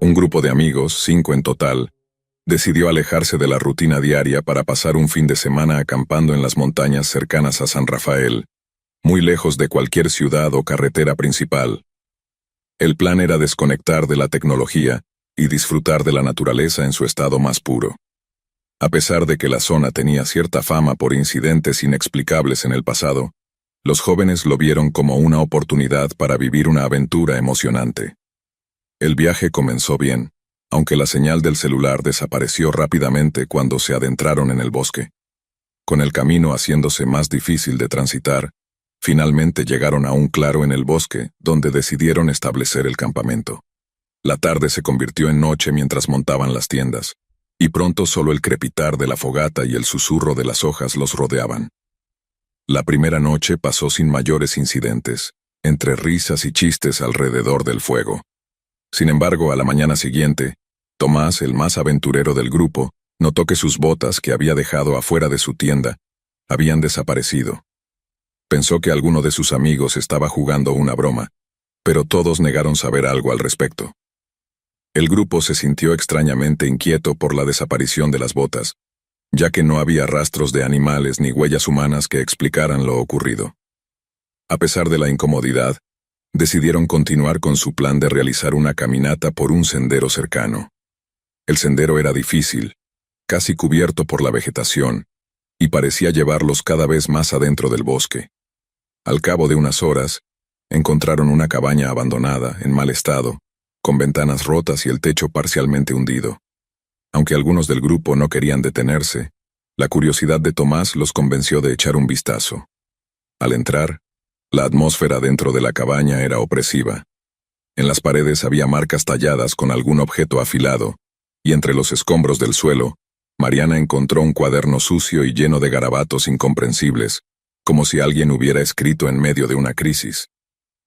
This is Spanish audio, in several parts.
Un grupo de amigos, 5 en total, decidió alejarse de la rutina diaria para pasar un fin de semana acampando en las montañas cercanas a San Rafael, muy lejos de cualquier ciudad o carretera principal. El plan era desconectar de la tecnología y disfrutar de la naturaleza en su estado más puro. A pesar de que la zona tenía cierta fama por incidentes inexplicables en el pasado, los jóvenes lo vieron como una oportunidad para vivir una aventura emocionante. El viaje comenzó bien, aunque la señal del celular desapareció rápidamente cuando se adentraron en el bosque. Con el camino haciéndose más difícil de transitar, finalmente llegaron a un claro en el bosque, donde decidieron establecer el campamento. La tarde se convirtió en noche mientras montaban las tiendas, y pronto solo el crepitar de la fogata y el susurro de las hojas los rodeaban. La primera noche pasó sin mayores incidentes, entre risas y chistes alrededor del fuego. Sin embargo, a la mañana siguiente, Tomás, el más aventurero del grupo, notó que sus botas que había dejado afuera de su tienda habían desaparecido. Pensó que alguno de sus amigos estaba jugando una broma, pero todos negaron saber algo al respecto. El grupo se sintió extrañamente inquieto por la desaparición de las botas, ya que no había rastros de animales ni huellas humanas que explicaran lo ocurrido. A pesar de la incomodidad, decidieron continuar con su plan de realizar una caminata por un sendero cercano. El sendero era difícil, casi cubierto por la vegetación, y parecía llevarlos cada vez más adentro del bosque. Al cabo de unas horas, encontraron una cabaña abandonada, en mal estado, con ventanas rotas y el techo parcialmente hundido. Aunque algunos del grupo no querían detenerse, la curiosidad de Tomás los convenció de echar un vistazo. Al entrar, la atmósfera dentro de la cabaña era opresiva. En las paredes había marcas talladas con algún objeto afilado, y entre los escombros del suelo, Mariana encontró un cuaderno sucio y lleno de garabatos incomprensibles, como si alguien hubiera escrito en medio de una crisis.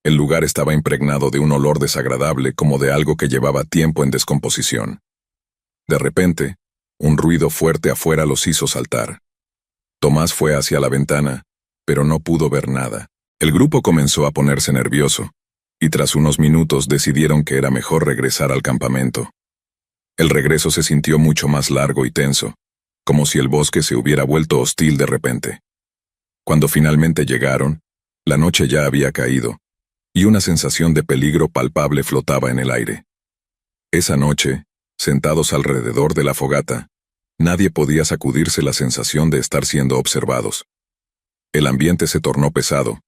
El lugar estaba impregnado de un olor desagradable como de algo que llevaba tiempo en descomposición. De repente, un ruido fuerte afuera los hizo saltar. Tomás fue hacia la ventana, pero no pudo ver nada. El grupo comenzó a ponerse nervioso, y tras unos minutos decidieron que era mejor regresar al campamento. El regreso se sintió mucho más largo y tenso, como si el bosque se hubiera vuelto hostil de repente. Cuando finalmente llegaron, la noche ya había caído, y una sensación de peligro palpable flotaba en el aire. Esa noche, sentados alrededor de la fogata, nadie podía sacudirse la sensación de estar siendo observados. El ambiente se tornó pesado,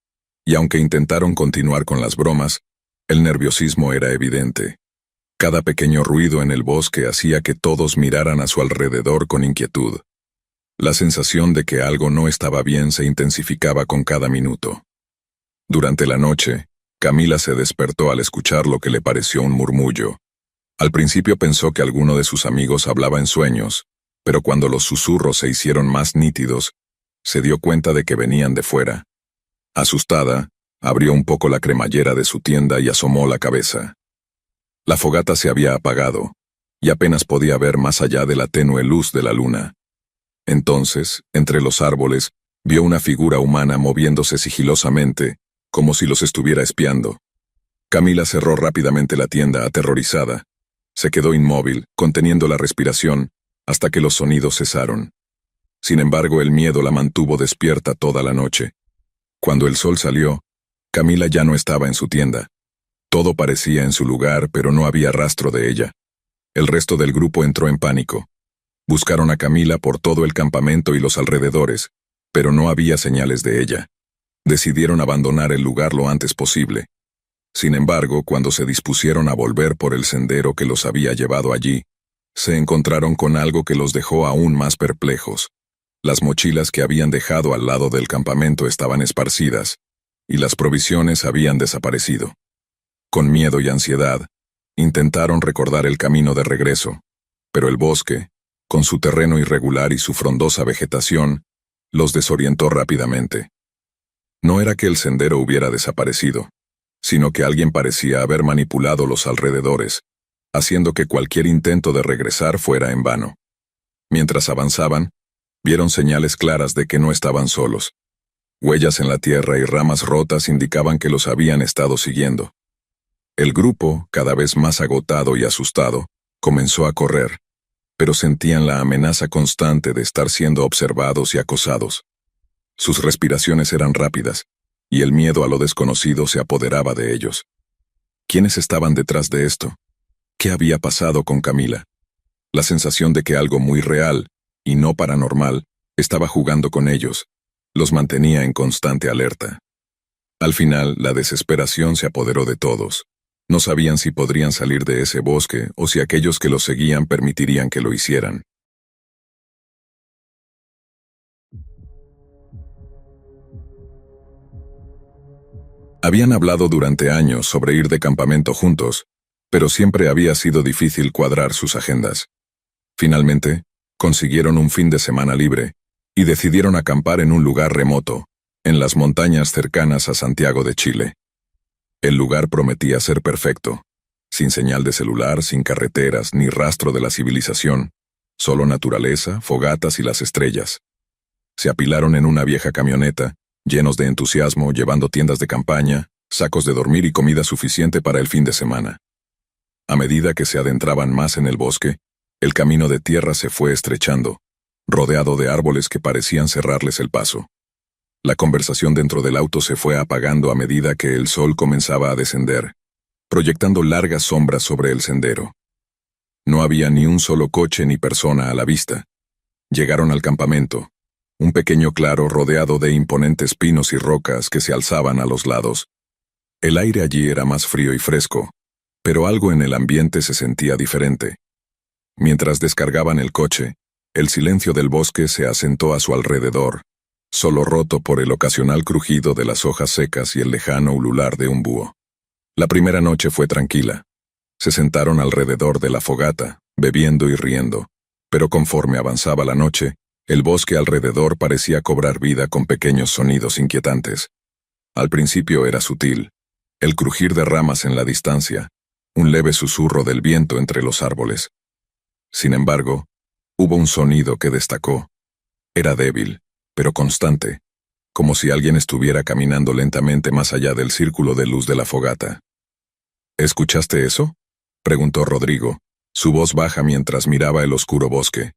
y aunque intentaron continuar con las bromas, el nerviosismo era evidente. Cada pequeño ruido en el bosque hacía que todos miraran a su alrededor con inquietud. La sensación de que algo no estaba bien se intensificaba con cada minuto. Durante la noche, Camila se despertó al escuchar lo que le pareció un murmullo. Al principio pensó que alguno de sus amigos hablaba en sueños, pero cuando los susurros se hicieron más nítidos, se dio cuenta de que venían de fuera. Asustada, abrió un poco la cremallera de su tienda y asomó la cabeza. La fogata se había apagado, y apenas podía ver más allá de la tenue luz de la luna. Entonces, entre los árboles, vio una figura humana moviéndose sigilosamente, como si los estuviera espiando. Camila cerró rápidamente la tienda, aterrorizada. Se quedó inmóvil, conteniendo la respiración, hasta que los sonidos cesaron. Sin embargo, el miedo la mantuvo despierta toda la noche. Cuando el sol salió, Camila ya no estaba en su tienda. Todo parecía en su lugar, pero no había rastro de ella. El resto del grupo entró en pánico. Buscaron a Camila por todo el campamento y los alrededores, pero no había señales de ella. Decidieron abandonar el lugar lo antes posible. Sin embargo, cuando se dispusieron a volver por el sendero que los había llevado allí, se encontraron con algo que los dejó aún más perplejos. Las mochilas que habían dejado al lado del campamento estaban esparcidas, y las provisiones habían desaparecido. Con miedo y ansiedad, intentaron recordar el camino de regreso, pero el bosque, con su terreno irregular y su frondosa vegetación, los desorientó rápidamente. No era que el sendero hubiera desaparecido, sino que alguien parecía haber manipulado los alrededores, haciendo que cualquier intento de regresar fuera en vano. Mientras avanzaban, vieron señales claras de que no estaban solos. Huellas en la tierra y ramas rotas indicaban que los habían estado siguiendo. El grupo, cada vez más agotado y asustado, comenzó a correr, pero sentían la amenaza constante de estar siendo observados y acosados. Sus respiraciones eran rápidas, y el miedo a lo desconocido se apoderaba de ellos. ¿Quiénes estaban detrás de esto? ¿Qué había pasado con Camila? La sensación de que algo muy real, y no paranormal, estaba jugando con ellos, los mantenía en constante alerta. Al final, la desesperación se apoderó de todos. No sabían si podrían salir de ese bosque o si aquellos que los seguían permitirían que lo hicieran. Habían hablado durante años sobre ir de campamento juntos, pero siempre había sido difícil cuadrar sus agendas. Finalmente, consiguieron un fin de semana libre y decidieron acampar en un lugar remoto, en las montañas cercanas a Santiago de Chile. El lugar prometía ser perfecto, sin señal de celular, sin carreteras, ni rastro de la civilización, solo naturaleza, fogatas y las estrellas. Se apilaron en una vieja camioneta, llenos de entusiasmo, llevando tiendas de campaña, sacos de dormir y comida suficiente para el fin de semana. A medida que se adentraban más en el bosque, el camino de tierra se fue estrechando, rodeado de árboles que parecían cerrarles el paso. La conversación dentro del auto se fue apagando a medida que el sol comenzaba a descender, proyectando largas sombras sobre el sendero. No había ni un solo coche ni persona a la vista. Llegaron al campamento, un pequeño claro rodeado de imponentes pinos y rocas que se alzaban a los lados. El aire allí era más frío y fresco, pero algo en el ambiente se sentía diferente. Mientras descargaban el coche, el silencio del bosque se asentó a su alrededor, solo roto por el ocasional crujido de las hojas secas y el lejano ulular de un búho. La primera noche fue tranquila. Se sentaron alrededor de la fogata, bebiendo y riendo, pero conforme avanzaba la noche, el bosque alrededor parecía cobrar vida con pequeños sonidos inquietantes. Al principio era sutil, el crujir de ramas en la distancia, un leve susurro del viento entre los árboles. Sin embargo, hubo un sonido que destacó. Era débil, pero constante, como si alguien estuviera caminando lentamente más allá del círculo de luz de la fogata. ¿Escuchaste eso?, preguntó Rodrigo, su voz baja mientras miraba el oscuro bosque.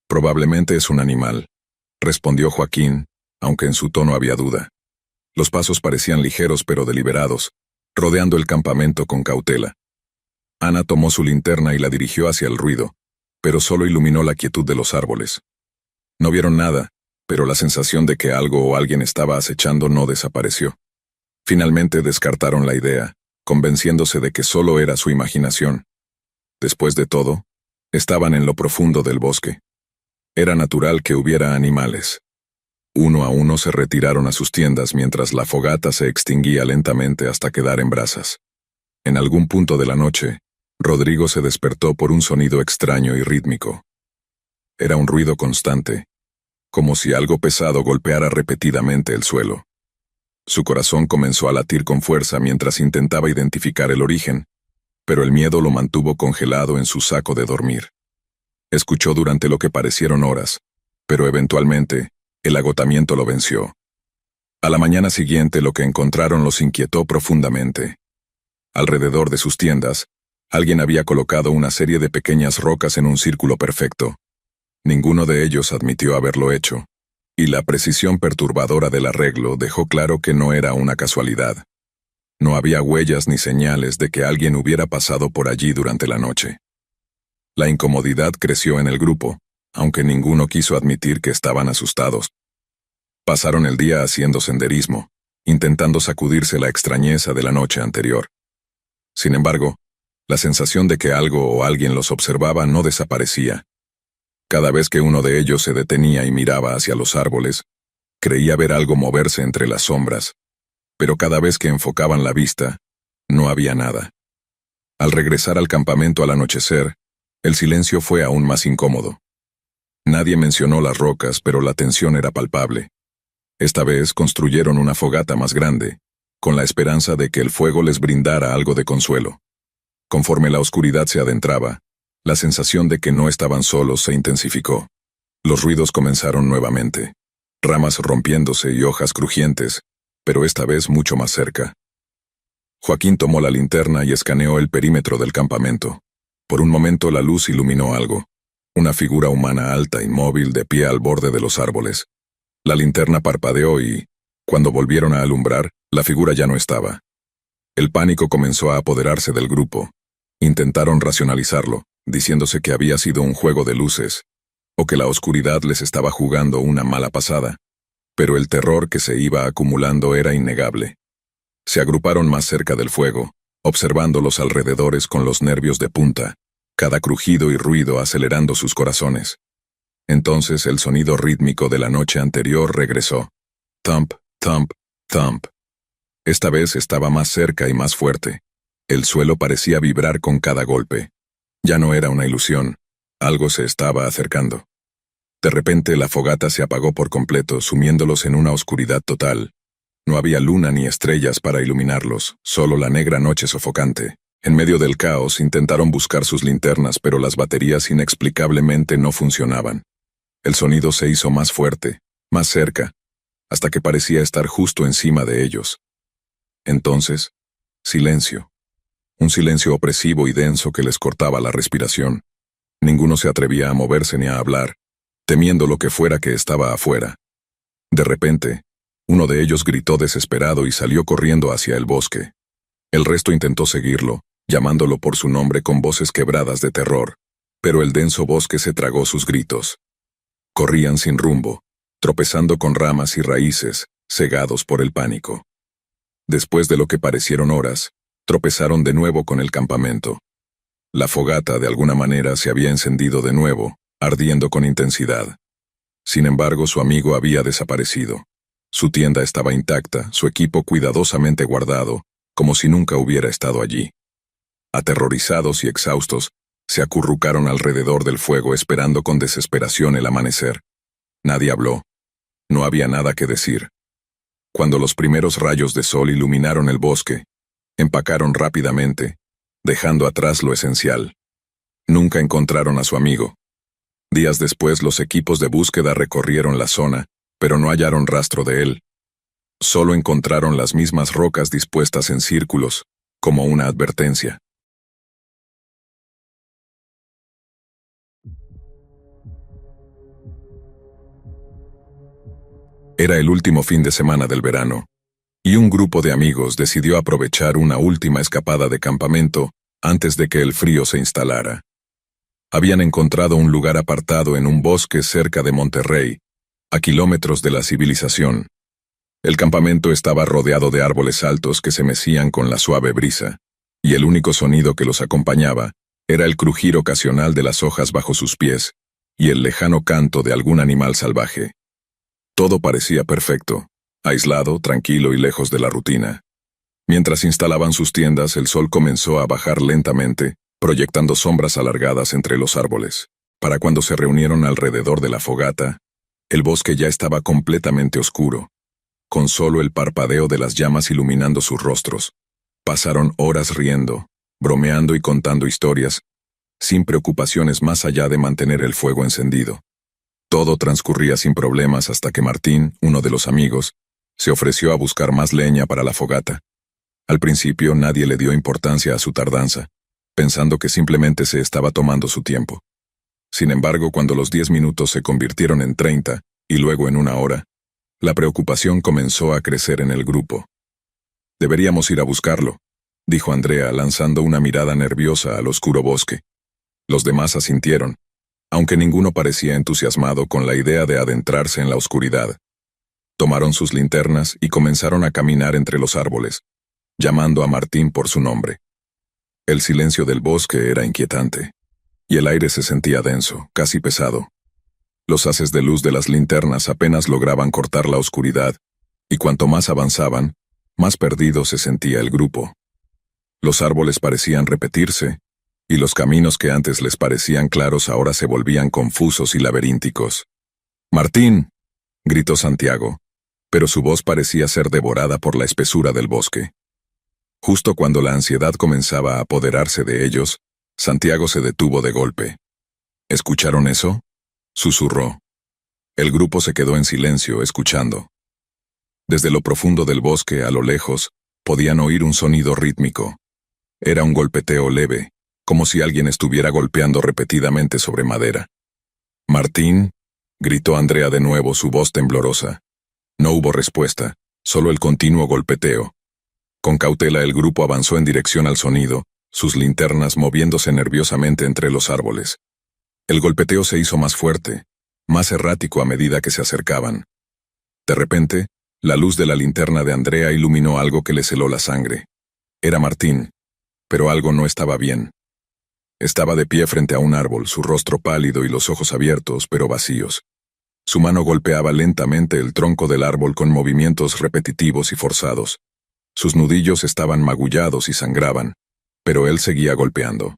Probablemente es un animal, respondió Joaquín, aunque en su tono había duda. Los pasos parecían ligeros pero deliberados, rodeando el campamento con cautela. Ana tomó su linterna y la dirigió hacia el ruido, pero solo iluminó la quietud de los árboles. No vieron nada, pero la sensación de que algo o alguien estaba acechando no desapareció. Finalmente descartaron la idea, convenciéndose de que solo era su imaginación. Después de todo, estaban en lo profundo del bosque. Era natural que hubiera animales. Uno a uno se retiraron a sus tiendas mientras la fogata se extinguía lentamente hasta quedar en brasas. En algún punto de la noche, Rodrigo se despertó por un sonido extraño y rítmico. Era un ruido constante, como si algo pesado golpeara repetidamente el suelo. Su corazón comenzó a latir con fuerza mientras intentaba identificar el origen, pero el miedo lo mantuvo congelado en su saco de dormir. Escuchó durante lo que parecieron horas, pero eventualmente, el agotamiento lo venció. A la mañana siguiente lo que encontraron los inquietó profundamente. Alrededor de sus tiendas, alguien había colocado una serie de pequeñas rocas en un círculo perfecto. Ninguno de ellos admitió haberlo hecho, y la precisión perturbadora del arreglo dejó claro que no era una casualidad. No había huellas ni señales de que alguien hubiera pasado por allí durante la noche. La incomodidad creció en el grupo, aunque ninguno quiso admitir que estaban asustados. Pasaron el día haciendo senderismo, intentando sacudirse la extrañeza de la noche anterior. Sin embargo, la sensación de que algo o alguien los observaba no desaparecía. Cada vez que uno de ellos se detenía y miraba hacia los árboles, creía ver algo moverse entre las sombras, pero cada vez que enfocaban la vista, no había nada. Al regresar al campamento al anochecer, el silencio fue aún más incómodo. Nadie mencionó las rocas, pero la tensión era palpable. Esta vez construyeron una fogata más grande, con la esperanza de que el fuego les brindara algo de consuelo. Conforme la oscuridad se adentraba, la sensación de que no estaban solos se intensificó. Los ruidos comenzaron nuevamente, ramas rompiéndose y hojas crujientes, pero esta vez mucho más cerca. Joaquín tomó la linterna y escaneó el perímetro del campamento. Por un momento la luz iluminó algo. Una figura humana alta, inmóvil, de pie al borde de los árboles. La linterna parpadeó y, cuando volvieron a alumbrar, la figura ya no estaba. El pánico comenzó a apoderarse del grupo. Intentaron racionalizarlo, diciéndose que había sido un juego de luces, o que la oscuridad les estaba jugando una mala pasada. Pero el terror que se iba acumulando era innegable. Se agruparon más cerca del fuego, observando los alrededores con los nervios de punta, cada crujido y ruido acelerando sus corazones. Entonces el sonido rítmico de la noche anterior regresó. Thump, thump, thump. Esta vez estaba más cerca y más fuerte. El suelo parecía vibrar con cada golpe. Ya no era una ilusión. Algo se estaba acercando. De repente la fogata se apagó por completo, sumiéndolos en una oscuridad total. No había luna ni estrellas para iluminarlos, solo la negra noche sofocante. En medio del caos intentaron buscar sus linternas, pero las baterías inexplicablemente no funcionaban. El sonido se hizo más fuerte, más cerca, hasta que parecía estar justo encima de ellos. Entonces, silencio. Un silencio opresivo y denso que les cortaba la respiración. Ninguno se atrevía a moverse ni a hablar, temiendo lo que fuera que estaba afuera. De repente, uno de ellos gritó desesperado y salió corriendo hacia el bosque. El resto intentó seguirlo, llamándolo por su nombre con voces quebradas de terror, pero el denso bosque se tragó sus gritos. Corrían sin rumbo, tropezando con ramas y raíces, cegados por el pánico. Después de lo que parecieron horas, tropezaron de nuevo con el campamento. La fogata de alguna manera se había encendido de nuevo, ardiendo con intensidad. Sin embargo, su amigo había desaparecido. Su tienda estaba intacta, su equipo cuidadosamente guardado, como si nunca hubiera estado allí. Aterrorizados y exhaustos, se acurrucaron alrededor del fuego esperando con desesperación el amanecer. Nadie habló. No había nada que decir. Cuando los primeros rayos de sol iluminaron el bosque, empacaron rápidamente, dejando atrás lo esencial. Nunca encontraron a su amigo. Días después los equipos de búsqueda recorrieron la zona, pero no hallaron rastro de él. Solo encontraron las mismas rocas dispuestas en círculos, como una advertencia. Era el último fin de semana del verano, y un grupo de amigos decidió aprovechar una última escapada de campamento antes de que el frío se instalara. Habían encontrado un lugar apartado en un bosque cerca de Monterrey, a kilómetros de la civilización. El campamento estaba rodeado de árboles altos que se mecían con la suave brisa, y el único sonido que los acompañaba era el crujir ocasional de las hojas bajo sus pies y el lejano canto de algún animal salvaje. Todo parecía perfecto, aislado, tranquilo y lejos de la rutina. Mientras instalaban sus tiendas, el sol comenzó a bajar lentamente, proyectando sombras alargadas entre los árboles. Para cuando se reunieron alrededor de la fogata, el bosque ya estaba completamente oscuro, con solo el parpadeo de las llamas iluminando sus rostros. Pasaron horas riendo, bromeando y contando historias, sin preocupaciones más allá de mantener el fuego encendido. Todo transcurría sin problemas hasta que Martín, uno de los amigos, se ofreció a buscar más leña para la fogata. Al principio nadie le dio importancia a su tardanza, pensando que simplemente se estaba tomando su tiempo. Sin embargo, cuando los 10 minutos se convirtieron en 30, y luego en 1 hora, la preocupación comenzó a crecer en el grupo. «Deberíamos ir a buscarlo», dijo Andrea lanzando una mirada nerviosa al oscuro bosque. Los demás asintieron, aunque ninguno parecía entusiasmado con la idea de adentrarse en la oscuridad. Tomaron sus linternas y comenzaron a caminar entre los árboles, llamando a Martín por su nombre. El silencio del bosque era inquietante, y el aire se sentía denso, casi pesado. Los haces de luz de las linternas apenas lograban cortar la oscuridad, y cuanto más avanzaban, más perdido se sentía el grupo. Los árboles parecían repetirse, y los caminos que antes les parecían claros ahora se volvían confusos y laberínticos. «¡Martín!», gritó Santiago, pero su voz parecía ser devorada por la espesura del bosque. Justo cuando la ansiedad comenzaba a apoderarse de ellos, Santiago se detuvo de golpe. «¿Escucharon eso?», susurró. El grupo se quedó en silencio, escuchando. Desde lo profundo del bosque, a lo lejos, Podían oír un sonido rítmico. Era un golpeteo leve, como si alguien estuviera golpeando repetidamente sobre madera. «Martín», gritó Andrea de nuevo, su voz temblorosa. No hubo respuesta, solo el continuo golpeteo. Con cautela el grupo avanzó en dirección al sonido, sus linternas moviéndose nerviosamente entre los árboles. El golpeteo se hizo más fuerte, más errático a medida que se acercaban. De repente, la luz de la linterna de Andrea iluminó algo que le heló la sangre. Era Martín, pero algo no estaba bien. Estaba de pie frente a un árbol, su rostro pálido y los ojos abiertos, pero vacíos. Su mano golpeaba lentamente el tronco del árbol con movimientos repetitivos y forzados. Sus nudillos estaban magullados y sangraban, pero él seguía golpeando.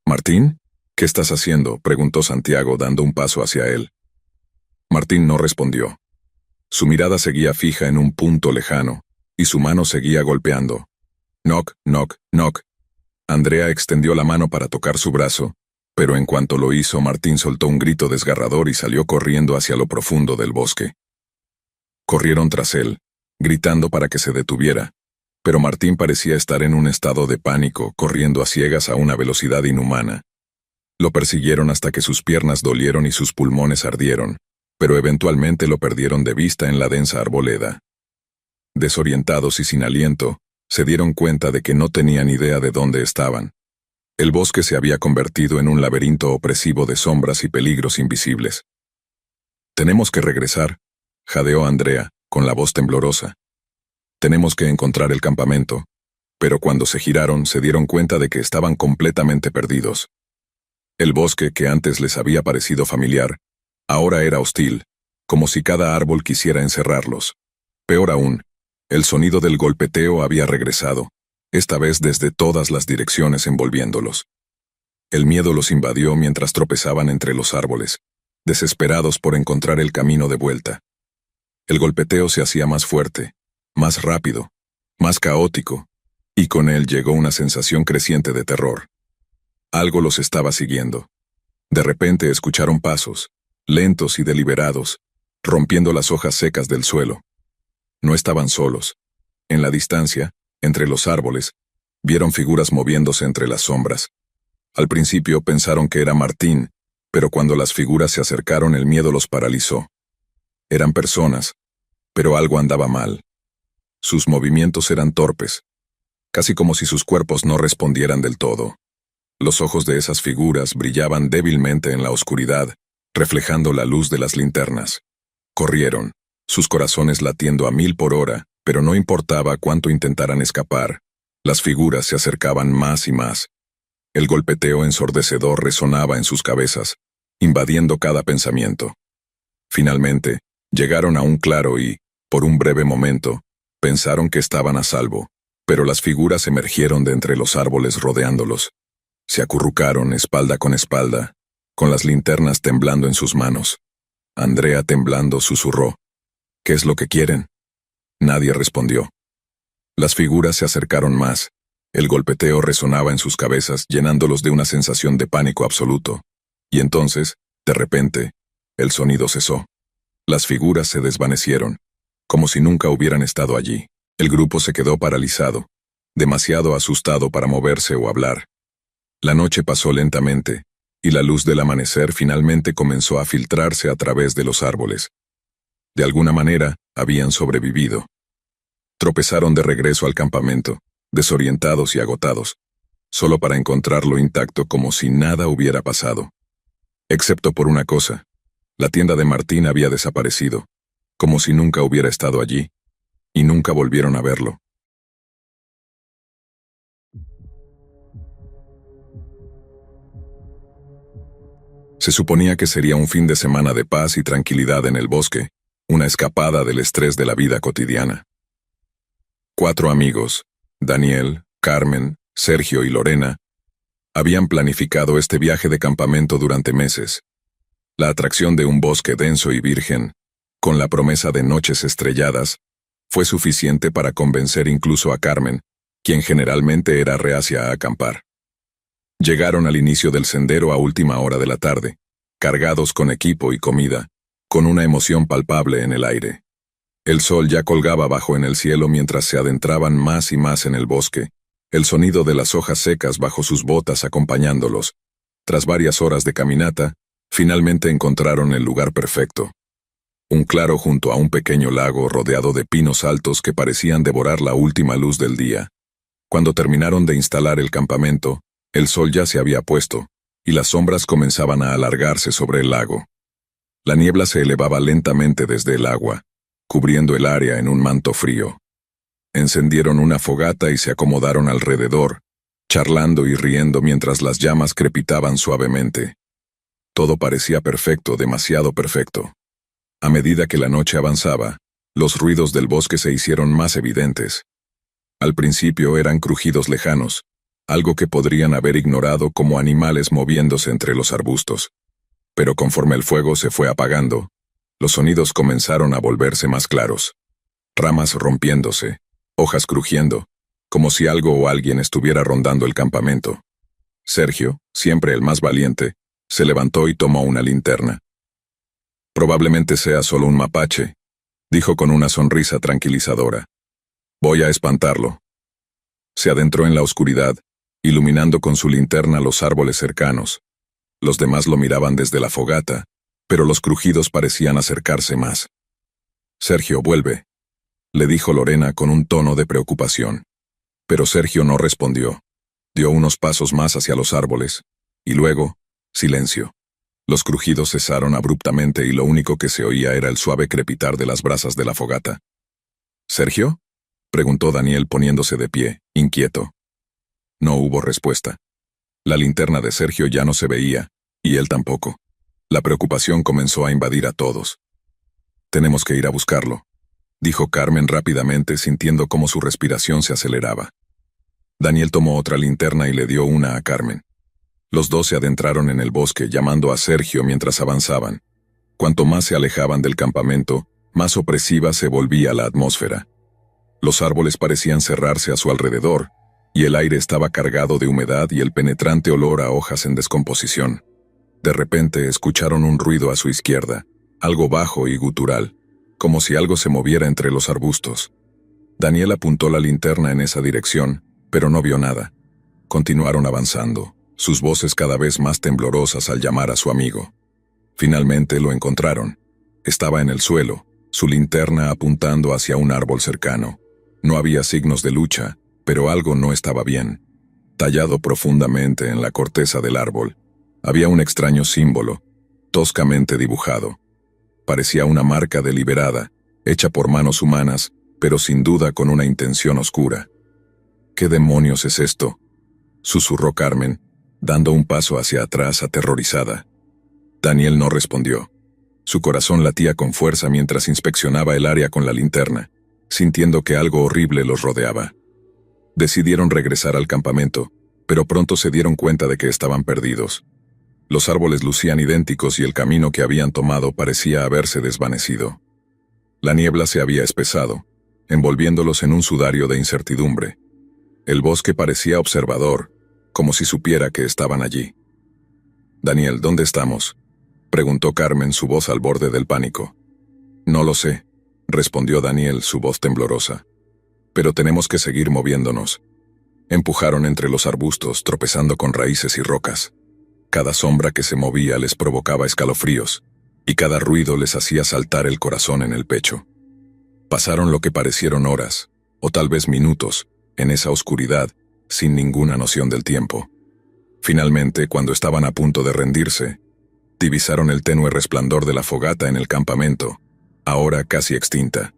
«¿Martín? ¿Qué estás haciendo?», preguntó Santiago dando un paso hacia él. Martín no respondió. Su mirada seguía fija en un punto lejano, y su mano seguía golpeando. «Knock, knock, knock». Andrea extendió la mano para tocar su brazo, pero en cuanto lo hizo, Martín soltó un grito desgarrador y salió corriendo hacia lo profundo del bosque. Corrieron tras él, gritando para que se detuviera, pero Martín parecía estar en un estado de pánico, corriendo a ciegas a una velocidad inhumana. Lo persiguieron hasta que sus piernas dolieron y sus pulmones ardieron, pero eventualmente lo perdieron de vista en la densa arboleda. Desorientados y sin aliento, se dieron cuenta de que no tenían idea de dónde estaban. El bosque se había convertido en un laberinto opresivo de sombras y peligros invisibles. «Tenemos que regresar», jadeó Andrea, con la voz temblorosa. «Tenemos que encontrar el campamento». Pero cuando se giraron, se dieron cuenta de que estaban completamente perdidos. El bosque, que antes les había parecido familiar, ahora era hostil, como si cada árbol quisiera encerrarlos. Peor aún, el sonido del golpeteo había regresado, esta vez desde todas las direcciones envolviéndolos. El miedo los invadió mientras tropezaban entre los árboles, desesperados por encontrar el camino de vuelta. El golpeteo se hacía más fuerte, más rápido, más caótico, y con él llegó una sensación creciente de terror. Algo los estaba siguiendo. De repente escucharon pasos, lentos y deliberados, rompiendo las hojas secas del suelo. No estaban solos. En la distancia, entre los árboles, vieron figuras moviéndose entre las sombras. Al principio pensaron que era Martín, pero cuando las figuras se acercaron el miedo los paralizó. Eran personas, pero algo andaba mal. Sus movimientos eran torpes, casi como si sus cuerpos no respondieran del todo. Los ojos de esas figuras brillaban débilmente en la oscuridad, reflejando la luz de las linternas. Corrieron, sus corazones latiendo a 1000 por hora, pero no importaba cuánto intentaran escapar. Las figuras se acercaban más y más. El golpeteo ensordecedor resonaba en sus cabezas, invadiendo cada pensamiento. Finalmente, llegaron a un claro y, por un breve momento, pensaron que estaban a salvo, pero las figuras emergieron de entre los árboles rodeándolos. Se acurrucaron espalda, con las linternas temblando en sus manos. Andrea, temblando, susurró: «¿Qué es lo que quieren?». Nadie respondió. Las figuras se acercaron más. El golpeteo resonaba en sus cabezas, llenándolos de una sensación de pánico absoluto. Y entonces, de repente, el sonido cesó. Las figuras se desvanecieron, como si nunca hubieran estado allí. El grupo se quedó paralizado, demasiado asustado para moverse o hablar. La noche pasó lentamente, y la luz del amanecer finalmente comenzó a filtrarse a través de los árboles. De alguna manera, habían sobrevivido. Tropezaron de regreso al campamento, desorientados y agotados, solo para encontrarlo intacto como si nada hubiera pasado. Excepto por una cosa: la tienda de Martín había desaparecido, como si nunca hubiera estado allí, y nunca volvieron a verlo. Se suponía que sería un fin de semana de paz y tranquilidad en el bosque, una escapada del estrés de la vida cotidiana. 4 amigos, Daniel, Carmen, Sergio y Lorena, habían planificado este viaje de campamento durante meses. La atracción de un bosque denso y virgen, con la promesa de noches estrelladas, fue suficiente para convencer incluso a Carmen, quien generalmente era reacia a acampar. Llegaron al inicio del sendero a última hora de la tarde, cargados con equipo y comida, con una emoción palpable en el aire. El sol ya colgaba bajo en el cielo mientras se adentraban más y más en el bosque, el sonido de las hojas secas bajo sus botas acompañándolos. Tras varias horas de caminata, finalmente encontraron el lugar perfecto. Un claro junto a un pequeño lago rodeado de pinos altos que parecían devorar la última luz del día. Cuando terminaron de instalar el campamento, el sol ya se había puesto, y las sombras comenzaban a alargarse sobre el lago. La niebla se elevaba lentamente desde el agua, cubriendo el área en un manto frío. Encendieron una fogata y se acomodaron alrededor, charlando y riendo mientras las llamas crepitaban suavemente. Todo parecía perfecto, demasiado perfecto. A medida que la noche avanzaba, los ruidos del bosque se hicieron más evidentes. Al principio eran crujidos lejanos, algo que podrían haber ignorado como animales moviéndose entre los arbustos. Pero conforme el fuego se fue apagando, los sonidos comenzaron a volverse más claros. Ramas rompiéndose, hojas crujiendo, como si algo o alguien estuviera rondando el campamento. Sergio, siempre el más valiente, se levantó y tomó una linterna. Probablemente sea solo un mapache, dijo con una sonrisa tranquilizadora. Voy a espantarlo. Se adentró en la oscuridad, iluminando con su linterna los árboles cercanos. Los demás lo miraban desde la fogata, pero los crujidos parecían acercarse más. Sergio, vuelve, le dijo Lorena con un tono de preocupación. Pero Sergio no respondió. Dio unos pasos más hacia los árboles, y luego, silencio. Los crujidos cesaron abruptamente y lo único que se oía era el suave crepitar de las brasas de la fogata. ¿Sergio?, preguntó Daniel poniéndose de pie, inquieto. No hubo respuesta. La linterna de Sergio ya no se veía, y él tampoco. La preocupación comenzó a invadir a todos. Tenemos que ir a buscarlo, dijo Carmen rápidamente sintiendo cómo su respiración se aceleraba. Daniel tomó otra linterna y le dio una a Carmen. Los dos se adentraron en el bosque llamando a Sergio mientras avanzaban. Cuanto más se alejaban del campamento, más opresiva se volvía la atmósfera. Los árboles parecían cerrarse a su alrededor, y el aire estaba cargado de humedad y el penetrante olor a hojas en descomposición. De repente escucharon un ruido a su izquierda, algo bajo y gutural, como si algo se moviera entre los arbustos. Daniel apuntó la linterna en esa dirección, pero no vio nada. Continuaron avanzando, sus voces cada vez más temblorosas al llamar a su amigo. Finalmente lo encontraron. Estaba en el suelo, su linterna apuntando hacia un árbol cercano. No había signos de lucha, pero algo no estaba bien. Tallado profundamente en la corteza del árbol, había un extraño símbolo, toscamente dibujado. Parecía una marca deliberada, hecha por manos humanas, pero sin duda con una intención oscura. ¿Qué demonios es esto?, susurró Carmen, dando un paso hacia atrás aterrorizada. Daniel no respondió. Su corazón latía con fuerza mientras inspeccionaba el área con la linterna, sintiendo que algo horrible los rodeaba. Decidieron regresar al campamento, pero pronto se dieron cuenta de que estaban perdidos. Los árboles lucían idénticos y el camino que habían tomado parecía haberse desvanecido. La niebla se había espesado, envolviéndolos en un sudario de incertidumbre. El bosque parecía observador, como si supiera que estaban allí. «Daniel, ¿dónde estamos?», preguntó Carmen, su voz al borde del pánico. «No lo sé», respondió Daniel, su voz temblorosa. «Pero tenemos que seguir moviéndonos». Empujaron entre los arbustos, tropezando con raíces y rocas. Cada sombra que se movía les provocaba escalofríos, y cada ruido les hacía saltar el corazón en el pecho. Pasaron lo que parecieron horas, o tal vez minutos, en esa oscuridad, sin ninguna noción del tiempo. Finalmente, cuando estaban a punto de rendirse, divisaron el tenue resplandor de la fogata en el campamento, ahora casi extinta.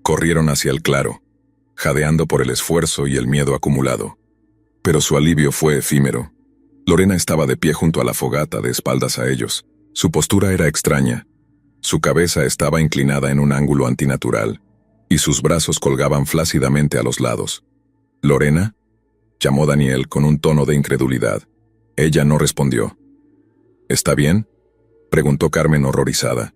Corrieron hacia el claro, jadeando por el esfuerzo y el miedo acumulado. Pero su alivio fue efímero. Lorena estaba de pie junto a la fogata, de espaldas a ellos. Su postura era extraña. Su cabeza estaba inclinada en un ángulo antinatural, y sus brazos colgaban flácidamente a los lados. «¿Lorena?», llamó Daniel con un tono de incredulidad. Ella no respondió. «¿Está bien?», preguntó Carmen horrorizada.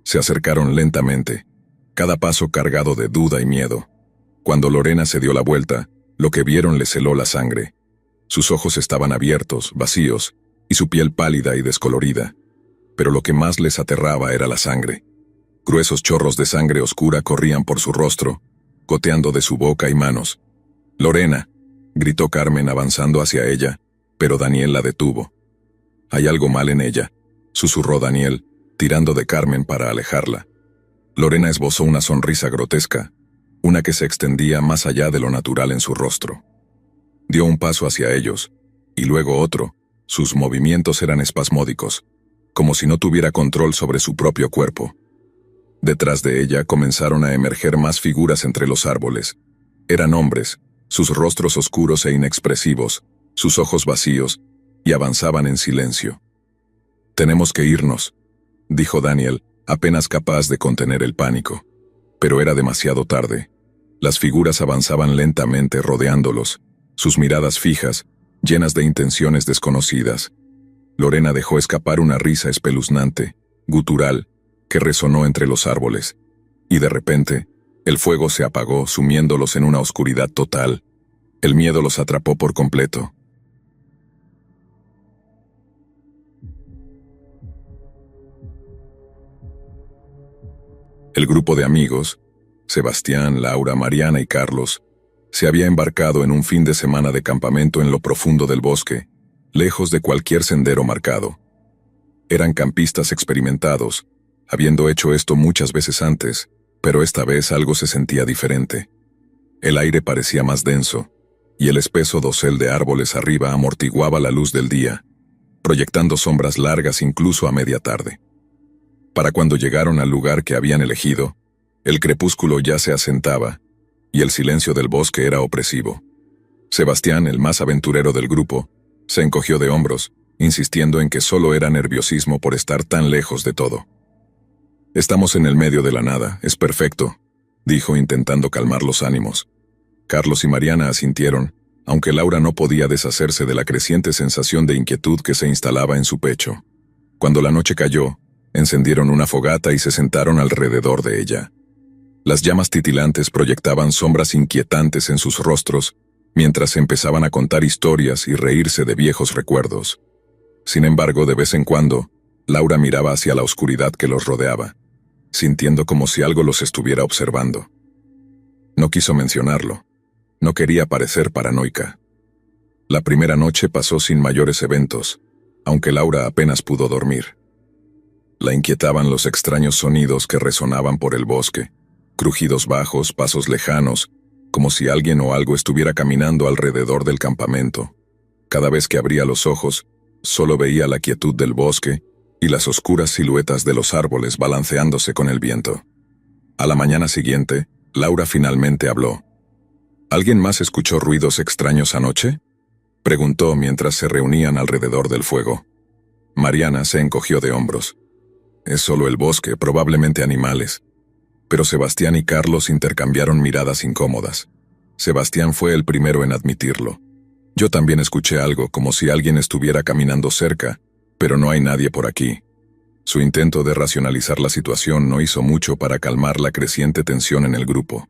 Se acercaron lentamente, cada paso cargado de duda y miedo. Cuando Lorena se dio la vuelta, lo que vieron les heló la sangre. Sus ojos estaban abiertos, vacíos, y su piel pálida y descolorida. Pero lo que más les aterraba era la sangre. Gruesos chorros de sangre oscura corrían por su rostro, goteando de su boca y manos. «Lorena», gritó Carmen avanzando hacia ella, pero Daniel la detuvo. «Hay algo mal en ella», susurró Daniel, tirando de Carmen para alejarla. Lorena esbozó una sonrisa grotesca, una que se extendía más allá de lo natural en su rostro. Dio un paso hacia ellos, y luego otro. Sus movimientos eran espasmódicos, como si no tuviera control sobre su propio cuerpo. Detrás de ella comenzaron a emerger más figuras entre los árboles. Eran hombres, sus rostros oscuros e inexpresivos, sus ojos vacíos, y avanzaban en silencio. «Tenemos que irnos», dijo Daniel, apenas capaz de contener el pánico. Pero era demasiado tarde. Las figuras avanzaban lentamente rodeándolos, sus miradas fijas, llenas de intenciones desconocidas. Lorena dejó escapar una risa espeluznante, gutural, que resonó entre los árboles. Y de repente, el fuego se apagó, sumiéndolos en una oscuridad total. El miedo los atrapó por completo. El grupo de amigos, Sebastián, Laura, Mariana y Carlos, se había embarcado en un fin de semana de campamento en lo profundo del bosque, lejos de cualquier sendero marcado. Eran campistas experimentados, habiendo hecho esto muchas veces antes, pero esta vez algo se sentía diferente. El aire parecía más denso, y el espeso dosel de árboles arriba amortiguaba la luz del día, proyectando sombras largas incluso a media tarde. Para cuando llegaron al lugar que habían elegido, el crepúsculo ya se asentaba, y el silencio del bosque era opresivo. Sebastián, el más aventurero del grupo, se encogió de hombros, insistiendo en que solo era nerviosismo por estar tan lejos de todo. «Estamos en el medio de la nada, es perfecto», dijo intentando calmar los ánimos. Carlos y Mariana asintieron, aunque Laura no podía deshacerse de la creciente sensación de inquietud que se instalaba en su pecho. Cuando la noche cayó, encendieron una fogata y se sentaron alrededor de ella. Las llamas titilantes proyectaban sombras inquietantes en sus rostros, mientras empezaban a contar historias y reírse de viejos recuerdos. Sin embargo, de vez en cuando, Laura miraba hacia la oscuridad que los rodeaba, sintiendo como si algo los estuviera observando. No quiso mencionarlo. No quería parecer paranoica. La primera noche pasó sin mayores eventos, aunque Laura apenas pudo dormir. La inquietaban los extraños sonidos que resonaban por el bosque, crujidos bajos, pasos lejanos, como si alguien o algo estuviera caminando alrededor del campamento. Cada vez que abría los ojos, solo veía la quietud del bosque y las oscuras siluetas de los árboles balanceándose con el viento. A la mañana siguiente, Laura finalmente habló. «¿Alguien más escuchó ruidos extraños anoche?», preguntó mientras se reunían alrededor del fuego. Mariana se encogió de hombros. «Es solo el bosque, probablemente animales». Pero Sebastián y Carlos intercambiaron miradas incómodas. Sebastián fue el primero en admitirlo. «Yo también escuché algo, como si alguien estuviera caminando cerca, pero no hay nadie por aquí». Su intento de racionalizar la situación no hizo mucho para calmar la creciente tensión en el grupo.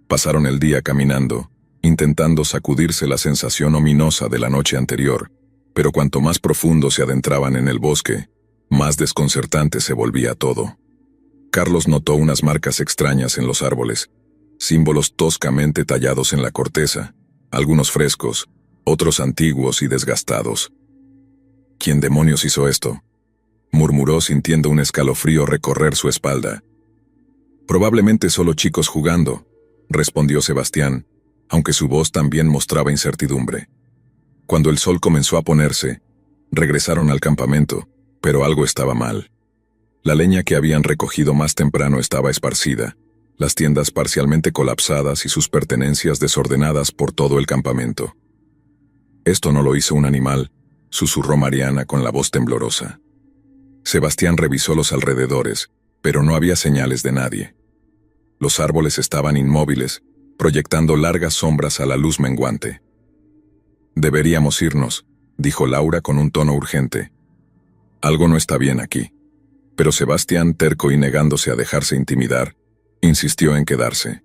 Pasaron el día caminando, intentando sacudirse la sensación ominosa de la noche anterior, pero cuanto más profundo se adentraban en el bosque, más desconcertante se volvía todo. Carlos notó unas marcas extrañas en los árboles, símbolos toscamente tallados en la corteza, algunos frescos, otros antiguos y desgastados. «¿Quién demonios hizo esto?», murmuró sintiendo un escalofrío recorrer su espalda. «Probablemente solo chicos jugando», respondió Sebastián, aunque su voz también mostraba incertidumbre. Cuando el sol comenzó a ponerse, regresaron al campamento, pero algo estaba mal. La leña que habían recogido más temprano estaba esparcida, las tiendas parcialmente colapsadas y sus pertenencias desordenadas por todo el campamento. «Esto no lo hizo un animal», susurró Mariana con la voz temblorosa. Sebastián revisó los alrededores, pero no había señales de nadie. Los árboles estaban inmóviles, proyectando largas sombras a la luz menguante. «Deberíamos irnos», dijo Laura con un tono urgente. «Algo no está bien aquí». Pero Sebastián, terco y negándose a dejarse intimidar, insistió en quedarse.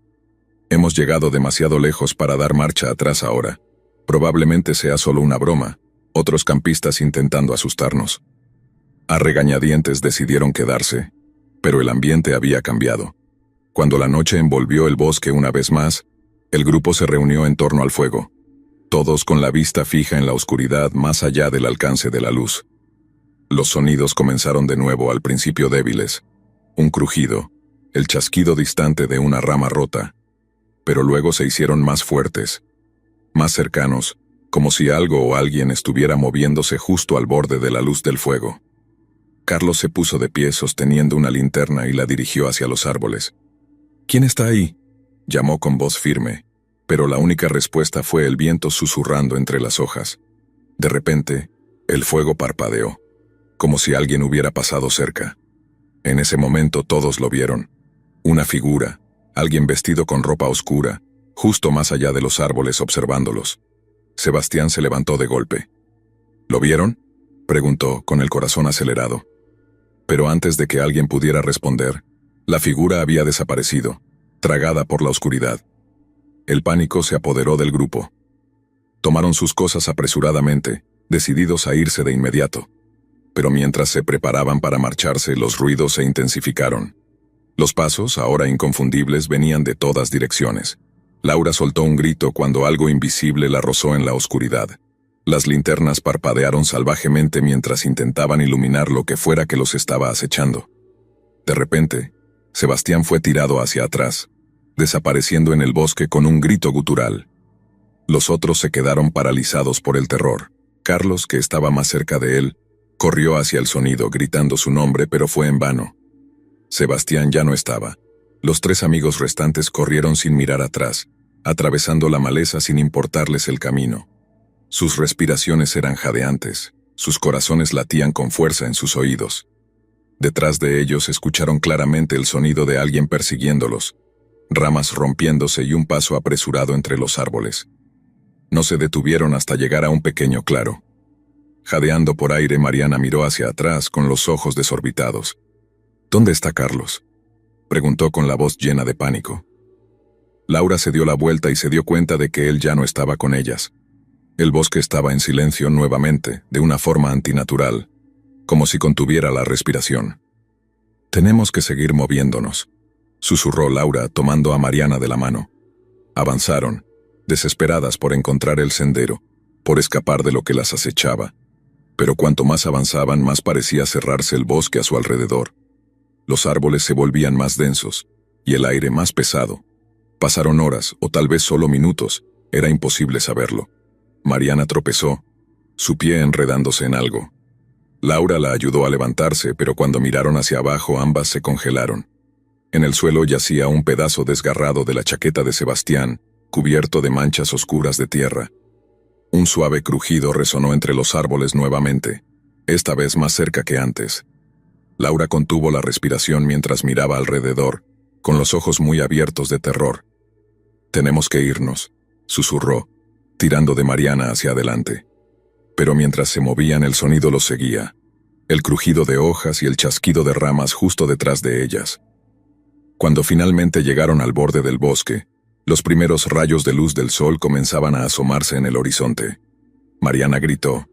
«Hemos llegado demasiado lejos para dar marcha atrás ahora. Probablemente sea solo una broma, otros campistas intentando asustarnos». A regañadientes decidieron quedarse. Pero el ambiente había cambiado. Cuando la noche envolvió el bosque una vez más, el grupo se reunió en torno al fuego, todos con la vista fija en la oscuridad más allá del alcance de la luz. Los sonidos comenzaron de nuevo, al principio débiles. Un crujido, el chasquido distante de una rama rota, pero luego se hicieron más fuertes, más cercanos, como si algo o alguien estuviera moviéndose justo al borde de la luz del fuego. Carlos se puso de pie sosteniendo una linterna y la dirigió hacia los árboles. «¿Quién está ahí?», llamó con voz firme, pero la única respuesta fue el viento susurrando entre las hojas. De repente, el fuego parpadeó, como si alguien hubiera pasado cerca. En ese momento todos lo vieron. Una figura, alguien vestido con ropa oscura, justo más allá de los árboles observándolos. Sebastián se levantó de golpe. «¿Lo vieron?», preguntó, con el corazón acelerado. Pero antes de que alguien pudiera responder, la figura había desaparecido, tragada por la oscuridad. El pánico se apoderó del grupo. Tomaron sus cosas apresuradamente, decididos a irse de inmediato. Pero mientras se preparaban para marcharse, los ruidos se intensificaron. Los pasos, ahora inconfundibles, venían de todas direcciones. Laura soltó un grito cuando algo invisible la rozó en la oscuridad. Las linternas parpadearon salvajemente mientras intentaban iluminar lo que fuera que los estaba acechando. De repente, Sebastián fue tirado hacia atrás, desapareciendo en el bosque con un grito gutural. Los otros se quedaron paralizados por el terror. Carlos, que estaba más cerca de él, corrió hacia el sonido gritando su nombre, pero fue en vano. Sebastián ya no estaba. Los tres amigos restantes corrieron sin mirar atrás, atravesando la maleza sin importarles el camino. Sus respiraciones eran jadeantes, sus corazones latían con fuerza en sus oídos. Detrás de ellos escucharon claramente el sonido de alguien persiguiéndolos, ramas rompiéndose y un paso apresurado entre los árboles. No se detuvieron hasta llegar a un pequeño claro. Jadeando por aire, Mariana miró hacia atrás con los ojos desorbitados. «¿Dónde está Carlos?», preguntó con la voz llena de pánico. Laura se dio la vuelta y se dio cuenta de que él ya no estaba con ellas. El bosque estaba en silencio nuevamente, de una forma antinatural, como si contuviera la respiración. «Tenemos que seguir moviéndonos», susurró Laura tomando a Mariana de la mano. Avanzaron, desesperadas por encontrar el sendero, por escapar de lo que las acechaba. Pero cuanto más avanzaban, más parecía cerrarse el bosque a su alrededor. Los árboles se volvían más densos, y el aire más pesado. Pasaron horas, o tal vez solo minutos, era imposible saberlo. Mariana tropezó, su pie enredándose en algo. Laura la ayudó a levantarse, pero cuando miraron hacia abajo ambas se congelaron. En el suelo yacía un pedazo desgarrado de la chaqueta de Sebastián, cubierto de manchas oscuras de tierra. Un suave crujido resonó entre los árboles nuevamente, esta vez más cerca que antes. Laura contuvo la respiración mientras miraba alrededor, con los ojos muy abiertos de terror. «Tenemos que irnos», susurró, tirando de Mariana hacia adelante. Pero mientras se movían, el sonido los seguía, el crujido de hojas y el chasquido de ramas justo detrás de ellas. Cuando finalmente llegaron al borde del bosque, los primeros rayos de luz del sol comenzaban a asomarse en el horizonte. Mariana gritó.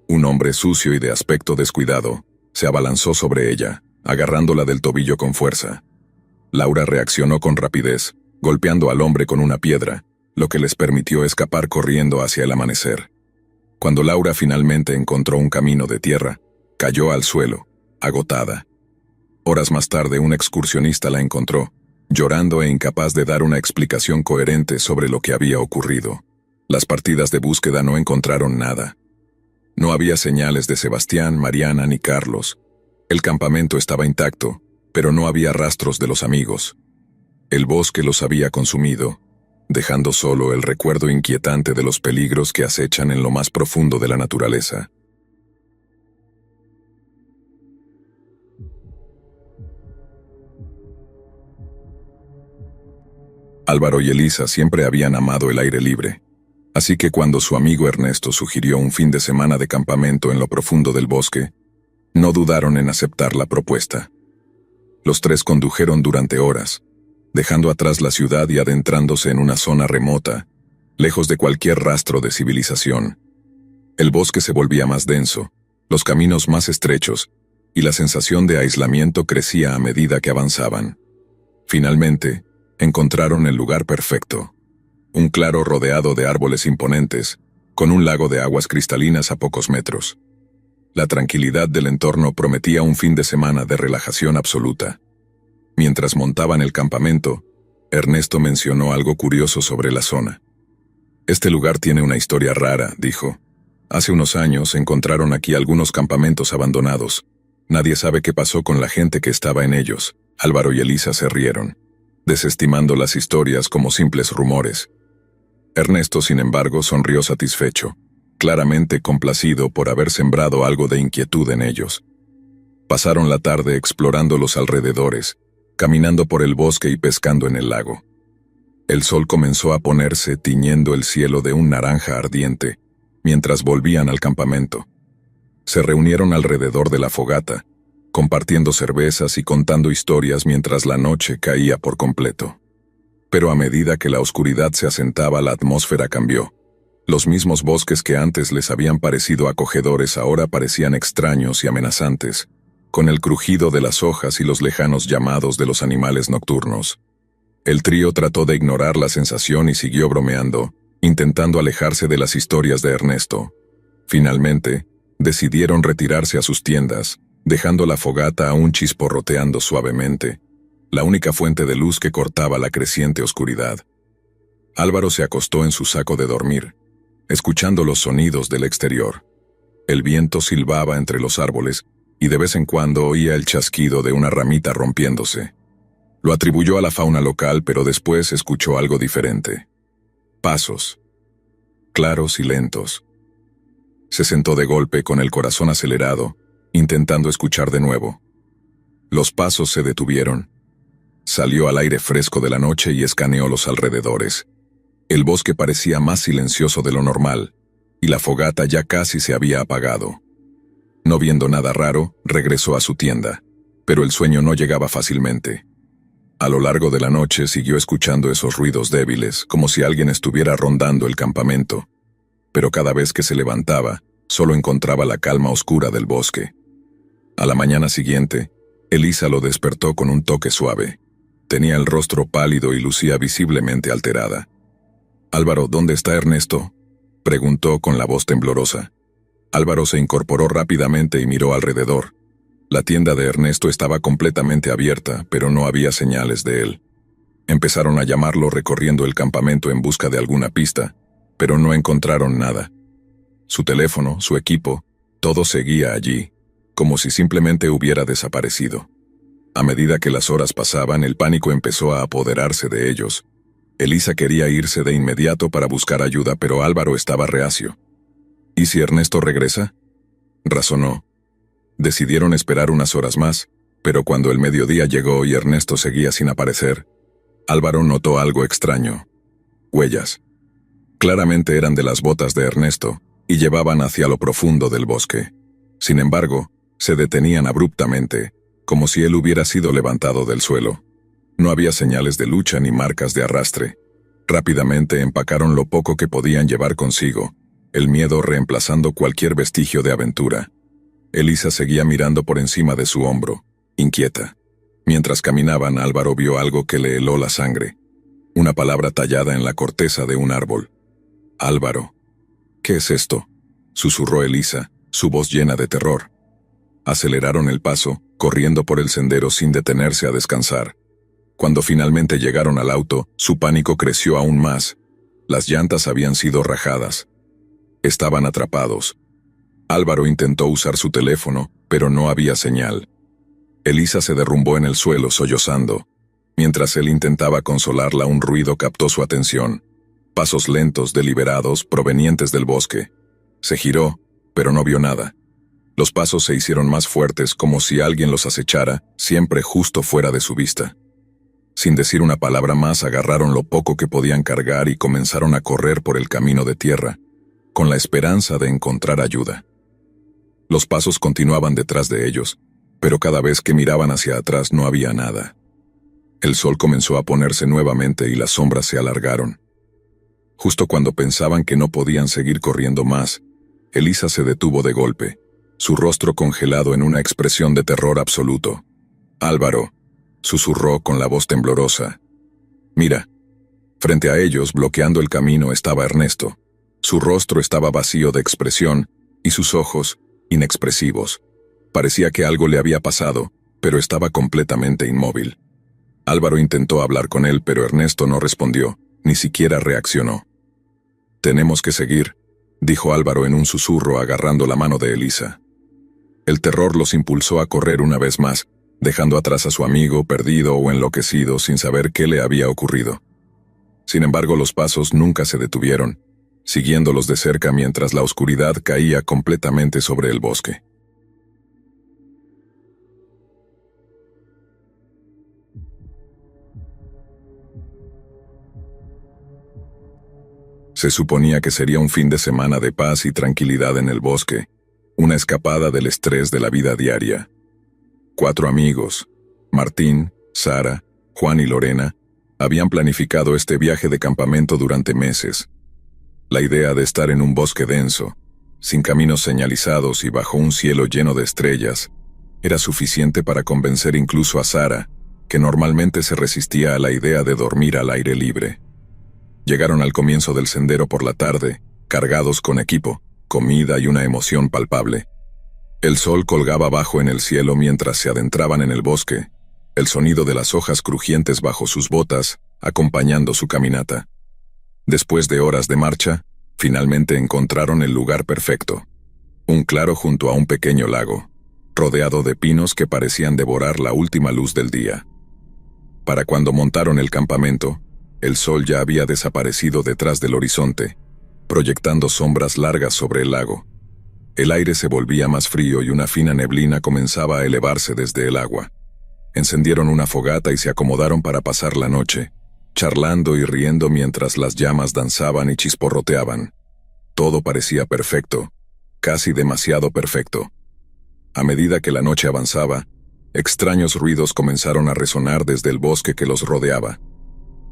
Un hombre sucio y de aspecto descuidado se abalanzó sobre ella, agarrándola del tobillo con fuerza. Laura reaccionó con rapidez, golpeando al hombre con una piedra, lo que les permitió escapar corriendo hacia el amanecer. Cuando Laura finalmente encontró un camino de tierra, cayó al suelo, agotada. Horas más tarde, un excursionista la encontró, llorando e incapaz de dar una explicación coherente sobre lo que había ocurrido. Las partidas de búsqueda no encontraron nada. No había señales de Sebastián, Mariana ni Carlos. El campamento estaba intacto, pero no había rastros de los amigos. El bosque los había consumido, dejando solo el recuerdo inquietante de los peligros que acechan en lo más profundo de la naturaleza. Álvaro y Elisa siempre habían amado el aire libre, así que cuando su amigo Ernesto sugirió un fin de semana de campamento en lo profundo del bosque, no dudaron en aceptar la propuesta. Los tres condujeron durante horas, dejando atrás la ciudad y adentrándose en una zona remota, lejos de cualquier rastro de civilización. El bosque se volvía más denso, los caminos más estrechos, y la sensación de aislamiento crecía a medida que avanzaban. Finalmente, encontraron el lugar perfecto. Un claro rodeado de árboles imponentes, con un lago de aguas cristalinas a pocos metros. La tranquilidad del entorno prometía un fin de semana de relajación absoluta. Mientras montaban el campamento, Ernesto mencionó algo curioso sobre la zona. «Este lugar tiene una historia rara», dijo. «Hace unos años encontraron aquí algunos campamentos abandonados. Nadie sabe qué pasó con la gente que estaba en ellos». Álvaro y Elisa se rieron, desestimando las historias como simples rumores. Ernesto, sin embargo, sonrió satisfecho, claramente complacido por haber sembrado algo de inquietud en ellos. Pasaron la tarde explorando los alrededores, caminando por el bosque y pescando en el lago. El sol comenzó a ponerse tiñendo el cielo de un naranja ardiente, mientras volvían al campamento. Se reunieron alrededor de la fogata, compartiendo cervezas y contando historias mientras la noche caía por completo. Pero a medida que la oscuridad se asentaba, la atmósfera cambió. Los mismos bosques que antes les habían parecido acogedores ahora parecían extraños y amenazantes, con el crujido de las hojas y los lejanos llamados de los animales nocturnos. El trío trató de ignorar la sensación y siguió bromeando, intentando alejarse de las historias de Ernesto. Finalmente, decidieron retirarse a sus tiendas, dejando la fogata aún chisporroteando suavemente, la única fuente de luz que cortaba la creciente oscuridad. Álvaro se acostó en su saco de dormir, escuchando los sonidos del exterior. El viento silbaba entre los árboles y de vez en cuando oía el chasquido de una ramita rompiéndose. Lo atribuyó a la fauna local, pero después escuchó algo diferente. Pasos. Claros y lentos. Se sentó de golpe con el corazón acelerado, intentando escuchar de nuevo. Los pasos se detuvieron. Salió al aire fresco de la noche y escaneó los alrededores. El bosque parecía más silencioso de lo normal, y la fogata ya casi se había apagado. No viendo nada raro, regresó a su tienda, pero el sueño no llegaba fácilmente. A lo largo de la noche siguió escuchando esos ruidos débiles, como si alguien estuviera rondando el campamento. Pero cada vez que se levantaba, solo encontraba la calma oscura del bosque. A la mañana siguiente, Elisa lo despertó con un toque suave. Tenía el rostro pálido y lucía visiblemente alterada. «Álvaro, ¿dónde está Ernesto?», preguntó con la voz temblorosa. Álvaro se incorporó rápidamente y miró alrededor. La tienda de Ernesto estaba completamente abierta, pero no había señales de él. Empezaron a llamarlo recorriendo el campamento en busca de alguna pista, pero no encontraron nada. Su teléfono, su equipo, todo seguía allí, como si simplemente hubiera desaparecido. A medida que las horas pasaban, el pánico empezó a apoderarse de ellos. Elisa quería irse de inmediato para buscar ayuda, pero Álvaro estaba reacio. «¿Y si Ernesto regresa?», razonó. Decidieron esperar unas horas más, pero cuando el mediodía llegó y Ernesto seguía sin aparecer, Álvaro notó algo extraño. Huellas. Claramente eran de las botas de Ernesto, y llevaban hacia lo profundo del bosque. Sin embargo, se detenían abruptamente, como si él hubiera sido levantado del suelo. No había señales de lucha ni marcas de arrastre. Rápidamente empacaron lo poco que podían llevar consigo, el miedo reemplazando cualquier vestigio de aventura. Elisa seguía mirando por encima de su hombro, inquieta. Mientras caminaban, Álvaro vio algo que le heló la sangre. Una palabra tallada en la corteza de un árbol. «Álvaro». «¿Qué es esto?», susurró Elisa, su voz llena de terror. Aceleraron el paso, corriendo por el sendero sin detenerse a descansar. Cuando finalmente llegaron al auto, su pánico creció aún más. Las llantas habían sido rajadas. Estaban atrapados. Álvaro intentó usar su teléfono, pero no había señal. Elisa se derrumbó en el suelo sollozando. Mientras él intentaba consolarla, un ruido captó su atención. Pasos lentos, deliberados, provenientes del bosque. Se giró, pero no vio nada. Los pasos se hicieron más fuertes, como si alguien los acechara, siempre justo fuera de su vista. Sin decir una palabra más, agarraron lo poco que podían cargar y comenzaron a correr por el camino de tierra, con la esperanza de encontrar ayuda. Los pasos continuaban detrás de ellos, pero cada vez que miraban hacia atrás no había nada. El sol comenzó a ponerse nuevamente y las sombras se alargaron. Justo cuando pensaban que no podían seguir corriendo más, Elisa se detuvo de golpe. su rostro congelado en una expresión de terror absoluto. «Álvaro», susurró con la voz temblorosa. «Mira». Frente a ellos, bloqueando el camino, estaba Ernesto. Su rostro estaba vacío de expresión y sus ojos, inexpresivos. Parecía que algo le había pasado, pero estaba completamente inmóvil. Álvaro intentó hablar con él, pero Ernesto no respondió, ni siquiera reaccionó. «Tenemos que seguir», dijo Álvaro en un susurro agarrando la mano de Elisa. El terror los impulsó a correr una vez más, dejando atrás a su amigo perdido o enloquecido sin saber qué le había ocurrido. Sin embargo, los pasos nunca se detuvieron, siguiéndolos de cerca mientras la oscuridad caía completamente sobre el bosque. Se suponía que sería un fin de semana de paz y tranquilidad en el bosque, una escapada del estrés de la vida diaria. 4 amigos, Martín, Sara, Juan y Lorena, habían planificado este viaje de campamento durante meses. La idea de estar en un bosque denso, sin caminos señalizados y bajo un cielo lleno de estrellas, era suficiente para convencer incluso a Sara, que normalmente se resistía a la idea de dormir al aire libre. Llegaron al comienzo del sendero por la tarde, cargados con equipo, comida y una emoción palpable. El sol colgaba bajo en el cielo mientras se adentraban en el bosque, el sonido de las hojas crujientes bajo sus botas, acompañando su caminata. Después de horas de marcha, finalmente encontraron el lugar perfecto. Un claro junto a un pequeño lago, rodeado de pinos que parecían devorar la última luz del día. Para cuando montaron el campamento, el sol ya había desaparecido detrás del horizonte, proyectando sombras largas sobre el lago. El aire se volvía más frío y una fina neblina comenzaba a elevarse desde el agua. Encendieron una fogata y se acomodaron para pasar la noche, charlando y riendo mientras las llamas danzaban y chisporroteaban. Todo parecía perfecto, casi demasiado perfecto. A medida que la noche avanzaba, extraños ruidos comenzaron a resonar desde el bosque que los rodeaba.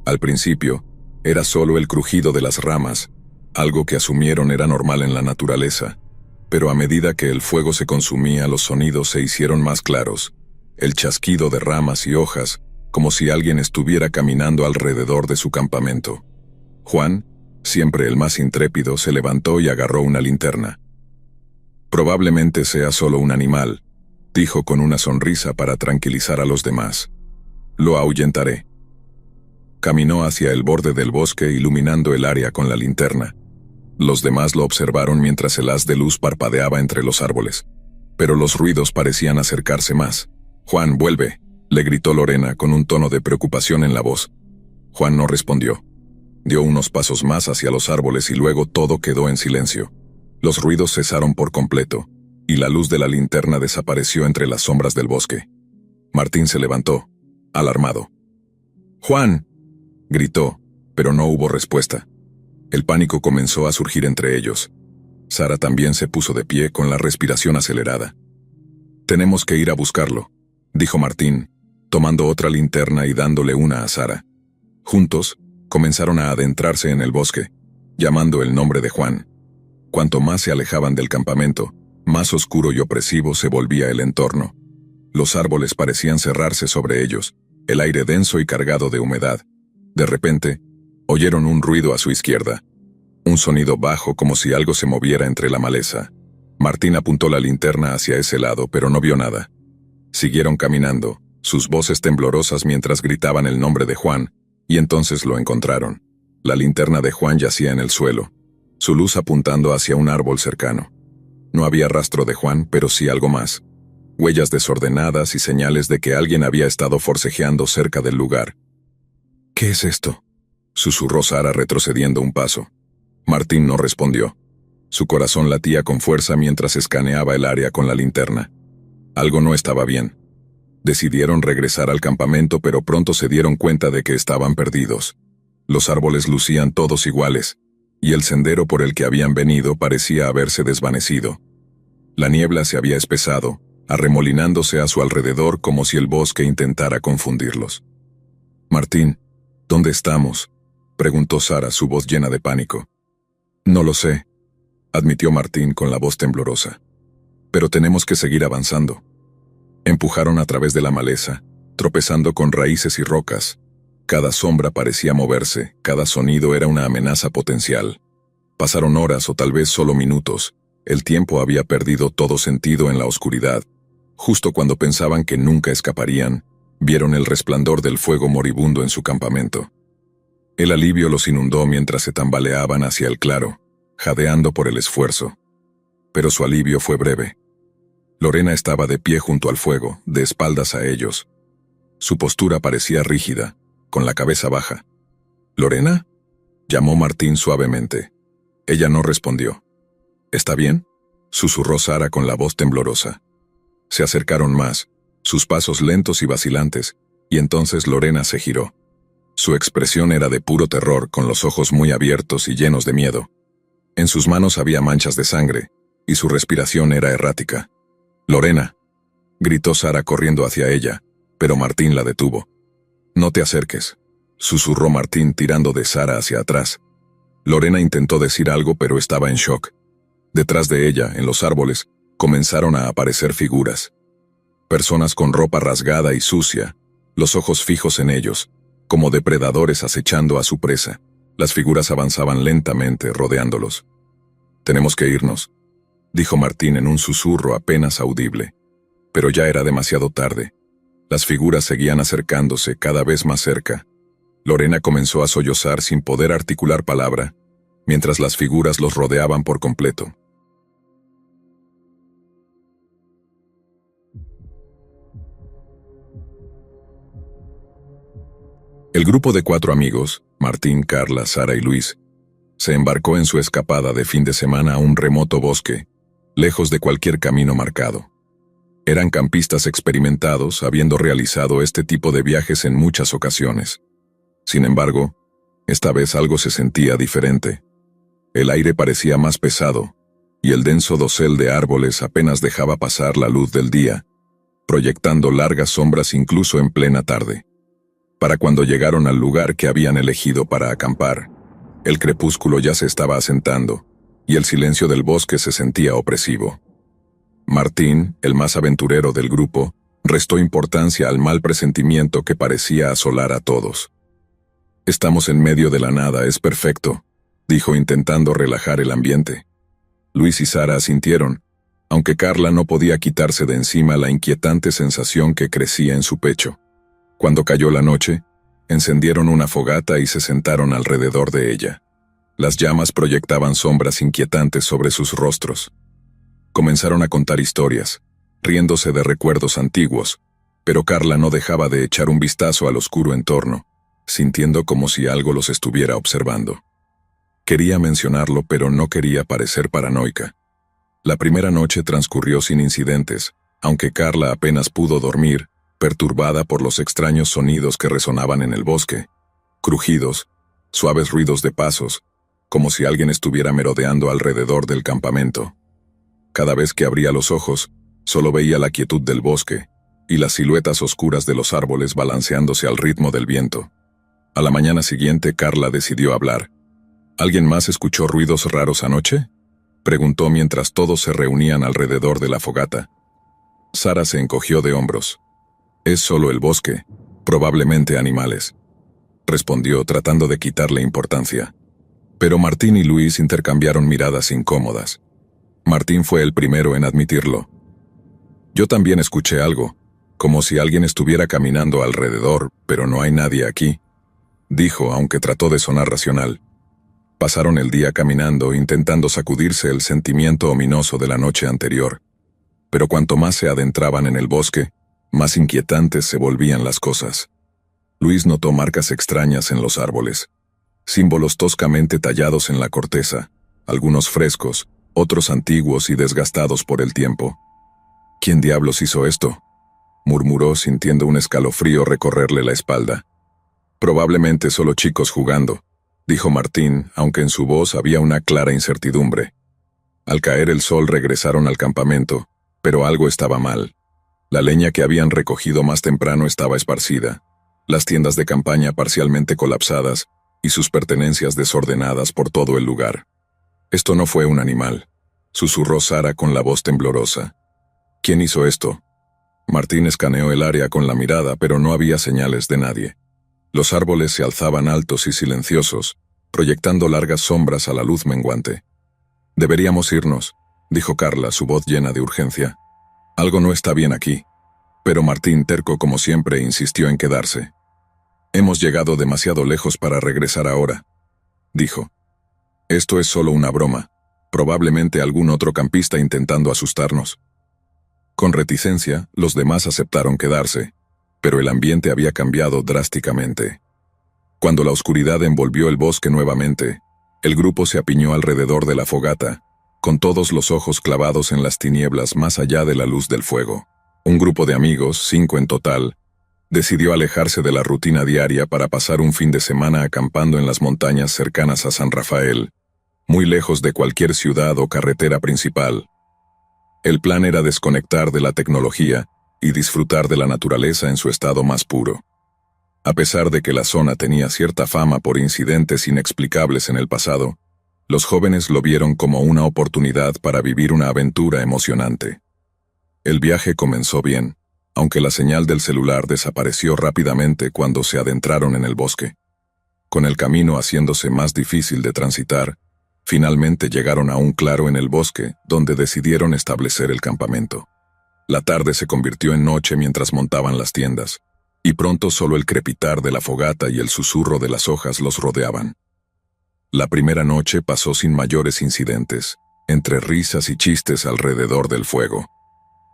Al principio, era solo el crujido de las ramas, algo que asumieron era normal en la naturaleza, pero a medida que el fuego se consumía, los sonidos se hicieron más claros. El chasquido de ramas y hojas, como si alguien estuviera caminando alrededor de su campamento. Juan, siempre el más intrépido, se levantó y agarró una linterna. «Probablemente sea solo un animal», dijo con una sonrisa para tranquilizar a los demás. «Lo ahuyentaré». Caminó hacia el borde del bosque iluminando el área con la linterna. Los demás lo observaron mientras el haz de luz parpadeaba entre los árboles. Pero los ruidos parecían acercarse más. «Juan, vuelve», le gritó Lorena con un tono de preocupación en la voz. Juan no respondió. Dio unos pasos más hacia los árboles y luego todo quedó en silencio. Los ruidos cesaron por completo, y la luz de la linterna desapareció entre las sombras del bosque. Martín se levantó, alarmado. «¡Juan!», gritó, pero no hubo respuesta. El pánico comenzó a surgir entre ellos. Sara también se puso de pie con la respiración acelerada. «Tenemos que ir a buscarlo», dijo Martín, tomando otra linterna y dándole una a Sara. Juntos, comenzaron a adentrarse en el bosque, llamando el nombre de Juan. Cuanto más se alejaban del campamento, más oscuro y opresivo se volvía el entorno. Los árboles parecían cerrarse sobre ellos, el aire denso y cargado de humedad. De repente, oyeron un ruido a su izquierda. Un sonido bajo como si algo se moviera entre la maleza. Martín apuntó la linterna hacia ese lado, pero no vio nada. Siguieron caminando, sus voces temblorosas mientras gritaban el nombre de Juan, y entonces lo encontraron. La linterna de Juan yacía en el suelo, su luz apuntando hacia un árbol cercano. No había rastro de Juan, pero sí algo más. Huellas desordenadas y señales de que alguien había estado forcejeando cerca del lugar. «¿Qué es esto?», susurró Sara retrocediendo un paso. Martín no respondió. Su corazón latía con fuerza mientras escaneaba el área con la linterna. Algo no estaba bien. Decidieron regresar al campamento, pero pronto se dieron cuenta de que estaban perdidos. Los árboles lucían todos iguales, y el sendero por el que habían venido parecía haberse desvanecido. La niebla se había espesado, arremolinándose a su alrededor como si el bosque intentara confundirlos. «Martín, ¿dónde estamos?», preguntó Sara, su voz llena de pánico. «No lo sé», admitió Martín con la voz temblorosa. Pero tenemos que seguir avanzando. Empujaron a través de la maleza, tropezando con raíces y rocas. Cada sombra parecía moverse, cada sonido era una amenaza potencial. Pasaron horas o tal vez solo minutos. El tiempo había perdido todo sentido en la oscuridad. Justo cuando pensaban que nunca escaparían, vieron el resplandor del fuego moribundo en su campamento. El alivio los inundó mientras se tambaleaban hacia el claro, jadeando por el esfuerzo. Pero su alivio fue breve. Lorena estaba de pie junto al fuego, de espaldas a ellos. Su postura parecía rígida, con la cabeza baja. «¿Lorena?», llamó Martín suavemente. Ella no respondió. «¿Está bien?», susurró Sara con la voz temblorosa. Se acercaron más, sus pasos lentos y vacilantes, y entonces Lorena se giró. Su expresión era de puro terror, con los ojos muy abiertos y llenos de miedo. En sus manos había manchas de sangre, y su respiración era errática. «Lorena», gritó Sara corriendo hacia ella, pero Martín la detuvo. «No te acerques», susurró Martín tirando de Sara hacia atrás. Lorena intentó decir algo pero estaba en shock. Detrás de ella, en los árboles, comenzaron a aparecer figuras. Personas con ropa rasgada y sucia, los ojos fijos en ellos, como depredadores acechando a su presa. Las figuras avanzaban lentamente, rodeándolos. «Tenemos que irnos», dijo Martín en un susurro apenas audible. Pero ya era demasiado tarde. Las figuras seguían acercándose cada vez más cerca. Lorena comenzó a sollozar sin poder articular palabra, mientras las figuras los rodeaban por completo. El grupo de 4 amigos, Martín, Carla, Sara y Luis, se embarcó en su escapada de fin de semana a un remoto bosque, lejos de cualquier camino marcado. Eran campistas experimentados, habiendo realizado este tipo de viajes en muchas ocasiones. Sin embargo, esta vez algo se sentía diferente. El aire parecía más pesado, y el denso dosel de árboles apenas dejaba pasar la luz del día, proyectando largas sombras incluso en plena tarde. Para cuando llegaron al lugar que habían elegido para acampar, el crepúsculo ya se estaba asentando, y el silencio del bosque se sentía opresivo. Martín, el más aventurero del grupo, restó importancia al mal presentimiento que parecía asolar a todos. «Estamos en medio de la nada, es perfecto», dijo intentando relajar el ambiente. Luis y Sara asintieron, aunque Carla no podía quitarse de encima la inquietante sensación que crecía en su pecho. Cuando cayó la noche, encendieron una fogata y se sentaron alrededor de ella. Las llamas proyectaban sombras inquietantes sobre sus rostros. Comenzaron a contar historias, riéndose de recuerdos antiguos, pero Carla no dejaba de echar un vistazo al oscuro entorno, sintiendo como si algo los estuviera observando. Quería mencionarlo, pero no quería parecer paranoica. La primera noche transcurrió sin incidentes, aunque Carla apenas pudo dormir, perturbada por los extraños sonidos que resonaban en el bosque. Crujidos, suaves ruidos de pasos, como si alguien estuviera merodeando alrededor del campamento. Cada vez que abría los ojos, solo veía la quietud del bosque y las siluetas oscuras de los árboles balanceándose al ritmo del viento. A la mañana siguiente, Carla decidió hablar. «¿Alguien más escuchó ruidos raros anoche?», preguntó mientras todos se reunían alrededor de la fogata. Sara se encogió de hombros. «Es solo el bosque, probablemente animales», respondió tratando de quitarle importancia. Pero Martín y Luis intercambiaron miradas incómodas. Martín fue el primero en admitirlo. «Yo también escuché algo, como si alguien estuviera caminando alrededor, pero no hay nadie aquí», dijo, aunque trató de sonar racional. Pasaron el día caminando, intentando sacudirse el sentimiento ominoso de la noche anterior. Pero cuanto más se adentraban en el bosque, más inquietantes se volvían las cosas. Luis notó marcas extrañas en los árboles, símbolos toscamente tallados en la corteza, algunos frescos, otros antiguos y desgastados por el tiempo. «¿Quién diablos hizo esto?», murmuró sintiendo un escalofrío recorrerle la espalda. «Probablemente solo chicos jugando», dijo Martín, aunque en su voz había una clara incertidumbre. Al caer el sol regresaron al campamento, pero algo estaba mal. La leña que habían recogido más temprano estaba esparcida, las tiendas de campaña parcialmente colapsadas y sus pertenencias desordenadas por todo el lugar. «Esto no fue un animal», susurró Sara con la voz temblorosa. ¿Quién hizo esto? Martín escaneó el área con la mirada, pero no había señales de nadie. Los árboles se alzaban altos y silenciosos, proyectando largas sombras a la luz menguante. Deberíamos irnos, dijo Carla, su voz llena de urgencia. Algo no está bien aquí. Pero Martín, terco como siempre, insistió en quedarse. Hemos llegado demasiado lejos para regresar ahora, dijo. Esto es solo una broma, probablemente algún otro campista intentando asustarnos. Con reticencia, los demás aceptaron quedarse, pero el ambiente había cambiado drásticamente. Cuando la oscuridad envolvió el bosque nuevamente, el grupo se apiñó alrededor de la fogata, con todos los ojos clavados en las tinieblas más allá de la luz del fuego. Un grupo de amigos, 5 en total, decidió alejarse de la rutina diaria para pasar un fin de semana acampando en las montañas cercanas a San Rafael, muy lejos de cualquier ciudad o carretera principal. El plan era desconectar de la tecnología y disfrutar de la naturaleza en su estado más puro. A pesar de que la zona tenía cierta fama por incidentes inexplicables en el pasado, los jóvenes lo vieron como una oportunidad para vivir una aventura emocionante. El viaje comenzó bien, aunque la señal del celular desapareció rápidamente cuando se adentraron en el bosque. Con el camino haciéndose más difícil de transitar, finalmente llegaron a un claro en el bosque donde decidieron establecer el campamento. La tarde se convirtió en noche mientras montaban las tiendas, y pronto solo el crepitar de la fogata y el susurro de las hojas los rodeaban. La primera noche pasó sin mayores incidentes, entre risas y chistes alrededor del fuego.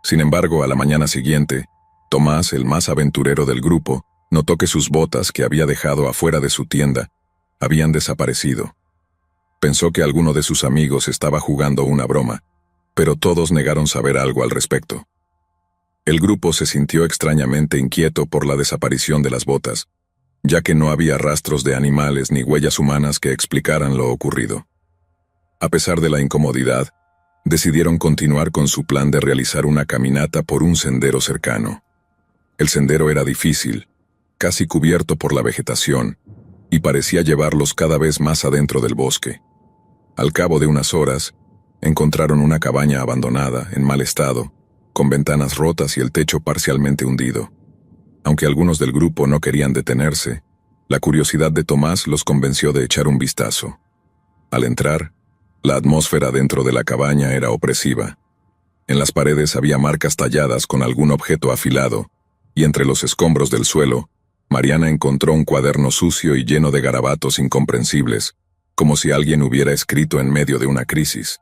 Sin embargo, a la mañana siguiente, Tomás, el más aventurero del grupo, notó que sus botas que había dejado afuera de su tienda habían desaparecido. Pensó que alguno de sus amigos estaba jugando una broma, pero todos negaron saber algo al respecto. El grupo se sintió extrañamente inquieto por la desaparición de las botas, ya que no había rastros de animales ni huellas humanas que explicaran lo ocurrido. A pesar de la incomodidad, decidieron continuar con su plan de realizar una caminata por un sendero cercano. El sendero era difícil, casi cubierto por la vegetación, y parecía llevarlos cada vez más adentro del bosque. Al cabo de unas horas, encontraron una cabaña abandonada, en mal estado, con ventanas rotas y el techo parcialmente hundido. Aunque algunos del grupo no querían detenerse, la curiosidad de Tomás los convenció de echar un vistazo. Al entrar, la atmósfera dentro de la cabaña era opresiva. En las paredes había marcas talladas con algún objeto afilado, y entre los escombros del suelo, Mariana encontró un cuaderno sucio y lleno de garabatos incomprensibles, como si alguien hubiera escrito en medio de una crisis.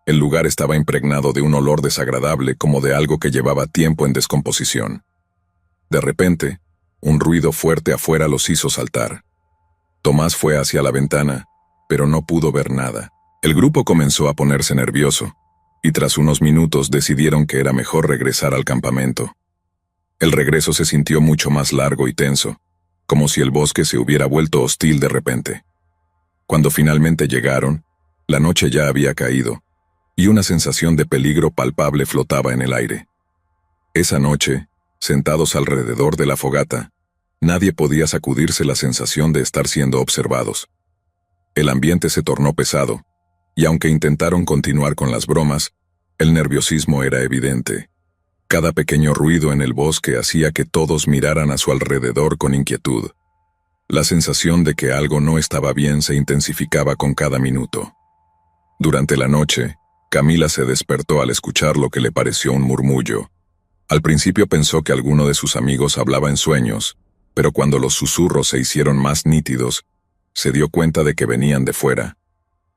El lugar estaba impregnado de un olor desagradable como de algo que llevaba tiempo en descomposición. De repente, un ruido fuerte afuera los hizo saltar. Tomás fue hacia la ventana, pero no pudo ver nada. El grupo comenzó a ponerse nervioso, y tras unos minutos decidieron que era mejor regresar al campamento. El regreso se sintió mucho más largo y tenso, como si el bosque se hubiera vuelto hostil de repente. Cuando finalmente llegaron, la noche ya había caído, y una sensación de peligro palpable flotaba en el aire. Esa noche, sentados alrededor de la fogata, nadie podía sacudirse la sensación de estar siendo observados. El ambiente se tornó pesado, y aunque intentaron continuar con las bromas, el nerviosismo era evidente. Cada pequeño ruido en el bosque hacía que todos miraran a su alrededor con inquietud. La sensación de que algo no estaba bien se intensificaba con cada minuto. Durante la noche, Camila se despertó al escuchar lo que le pareció un murmullo. Al principio pensó que alguno de sus amigos hablaba en sueños, pero cuando los susurros se hicieron más nítidos, se dio cuenta de que venían de fuera.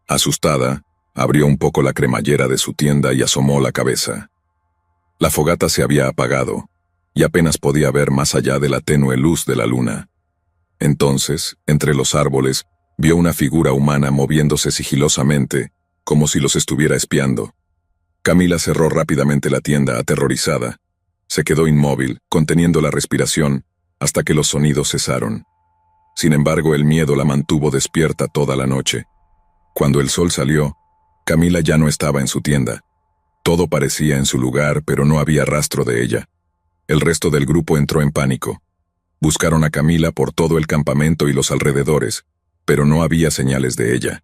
Asustada, abrió un poco la cremallera de su tienda y asomó la cabeza. La fogata se había apagado, y apenas podía ver más allá de la tenue luz de la luna. Entonces, entre los árboles, vio una figura humana moviéndose sigilosamente, como si los estuviera espiando. Camila cerró rápidamente la tienda, aterrorizada. Se quedó inmóvil, conteniendo la respiración, hasta que los sonidos cesaron. Sin embargo, el miedo la mantuvo despierta toda la noche. Cuando el sol salió, Camila ya no estaba en su tienda. Todo parecía en su lugar, pero no había rastro de ella. El resto del grupo entró en pánico. Buscaron a Camila por todo el campamento y los alrededores, pero no había señales de ella.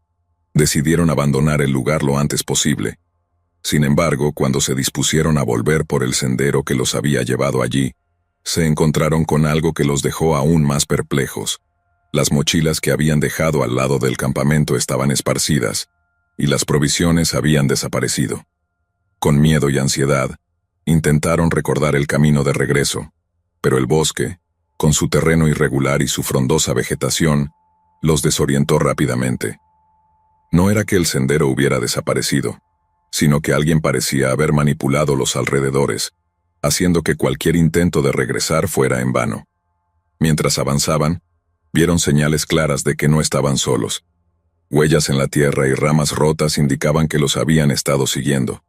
Decidieron abandonar el lugar lo antes posible. Sin embargo, cuando se dispusieron a volver por el sendero que los había llevado allí, se encontraron con algo que los dejó aún más perplejos. Las mochilas que habían dejado al lado del campamento estaban esparcidas, y las provisiones habían desaparecido. Con miedo y ansiedad, intentaron recordar el camino de regreso, pero el bosque, con su terreno irregular y su frondosa vegetación, los desorientó rápidamente. No era que el sendero hubiera desaparecido, sino que alguien parecía haber manipulado los alrededores, haciendo que cualquier intento de regresar fuera en vano. Mientras avanzaban, vieron señales claras de que no estaban solos. Huellas en la tierra y ramas rotas indicaban que los habían estado siguiendo.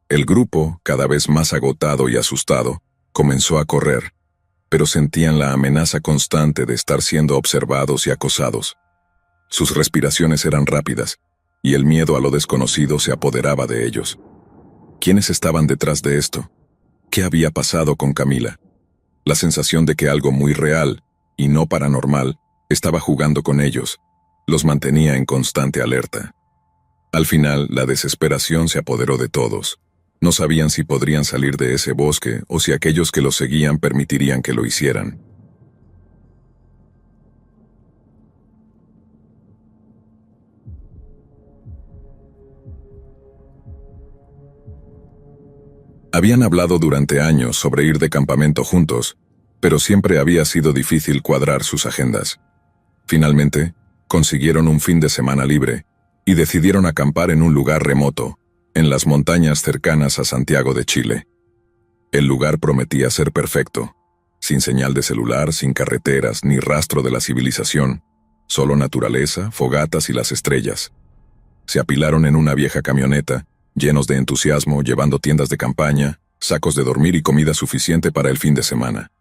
El grupo, cada vez más agotado y asustado, comenzó a correr, pero sentían la amenaza constante de estar siendo observados y acosados. Sus respiraciones eran rápidas, y el miedo a lo desconocido se apoderaba de ellos. ¿Quiénes estaban detrás de esto? ¿Qué había pasado con Camila? La sensación de que algo muy real, y no paranormal, estaba jugando con ellos, los mantenía en constante alerta. Al final, la desesperación se apoderó de todos. No sabían si podrían salir de ese bosque o si aquellos que los seguían permitirían que lo hicieran. Habían hablado durante años sobre ir de campamento juntos, pero siempre había sido difícil cuadrar sus agendas. Finalmente, consiguieron un fin de semana libre y decidieron acampar en un lugar remoto, en las montañas cercanas a Santiago de Chile. El lugar prometía ser perfecto, sin señal de celular, sin carreteras ni rastro de la civilización, solo naturaleza, fogatas y las estrellas. Se apilaron en una vieja camioneta, llenos de entusiasmo, llevando tiendas de campaña, sacos de dormir y comida suficiente para el fin de semana.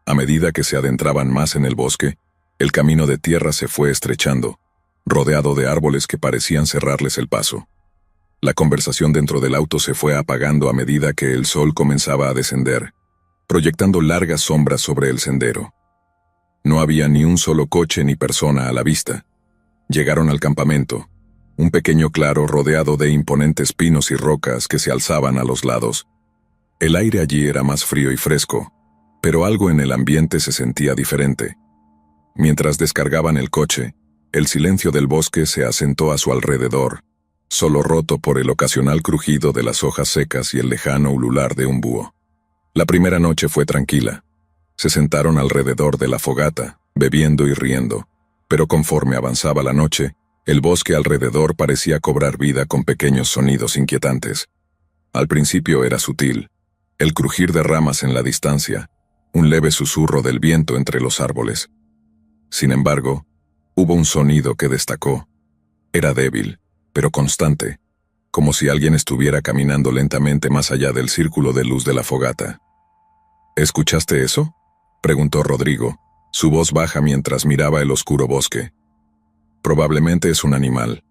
A medida que se adentraban más en el bosque, el camino de tierra se fue estrechando, rodeado de árboles que parecían cerrarles el paso. La conversación dentro del auto se fue apagando a medida que el sol comenzaba a descender, proyectando largas sombras sobre el sendero. No había ni un solo coche ni persona a la vista. Llegaron al campamento, un pequeño claro rodeado de imponentes pinos y rocas que se alzaban a los lados. El aire allí era más frío y fresco, pero algo en el ambiente se sentía diferente. Mientras descargaban el coche, el silencio del bosque se asentó a su alrededor, solo roto por el ocasional crujido de las hojas secas y el lejano ulular de un búho. La primera noche fue tranquila. Se sentaron alrededor de la fogata, bebiendo y riendo, pero conforme avanzaba la noche, el bosque alrededor parecía cobrar vida con pequeños sonidos inquietantes. Al principio era sutil, el crujir de ramas en la distancia, un leve susurro del viento entre los árboles. Sin embargo, hubo un sonido que destacó. Era débil, pero constante, como si alguien estuviera caminando lentamente más allá del círculo de luz de la fogata. ¿Escuchaste eso?, preguntó Rodrigo, su voz baja mientras miraba el oscuro bosque. Probablemente es un animal,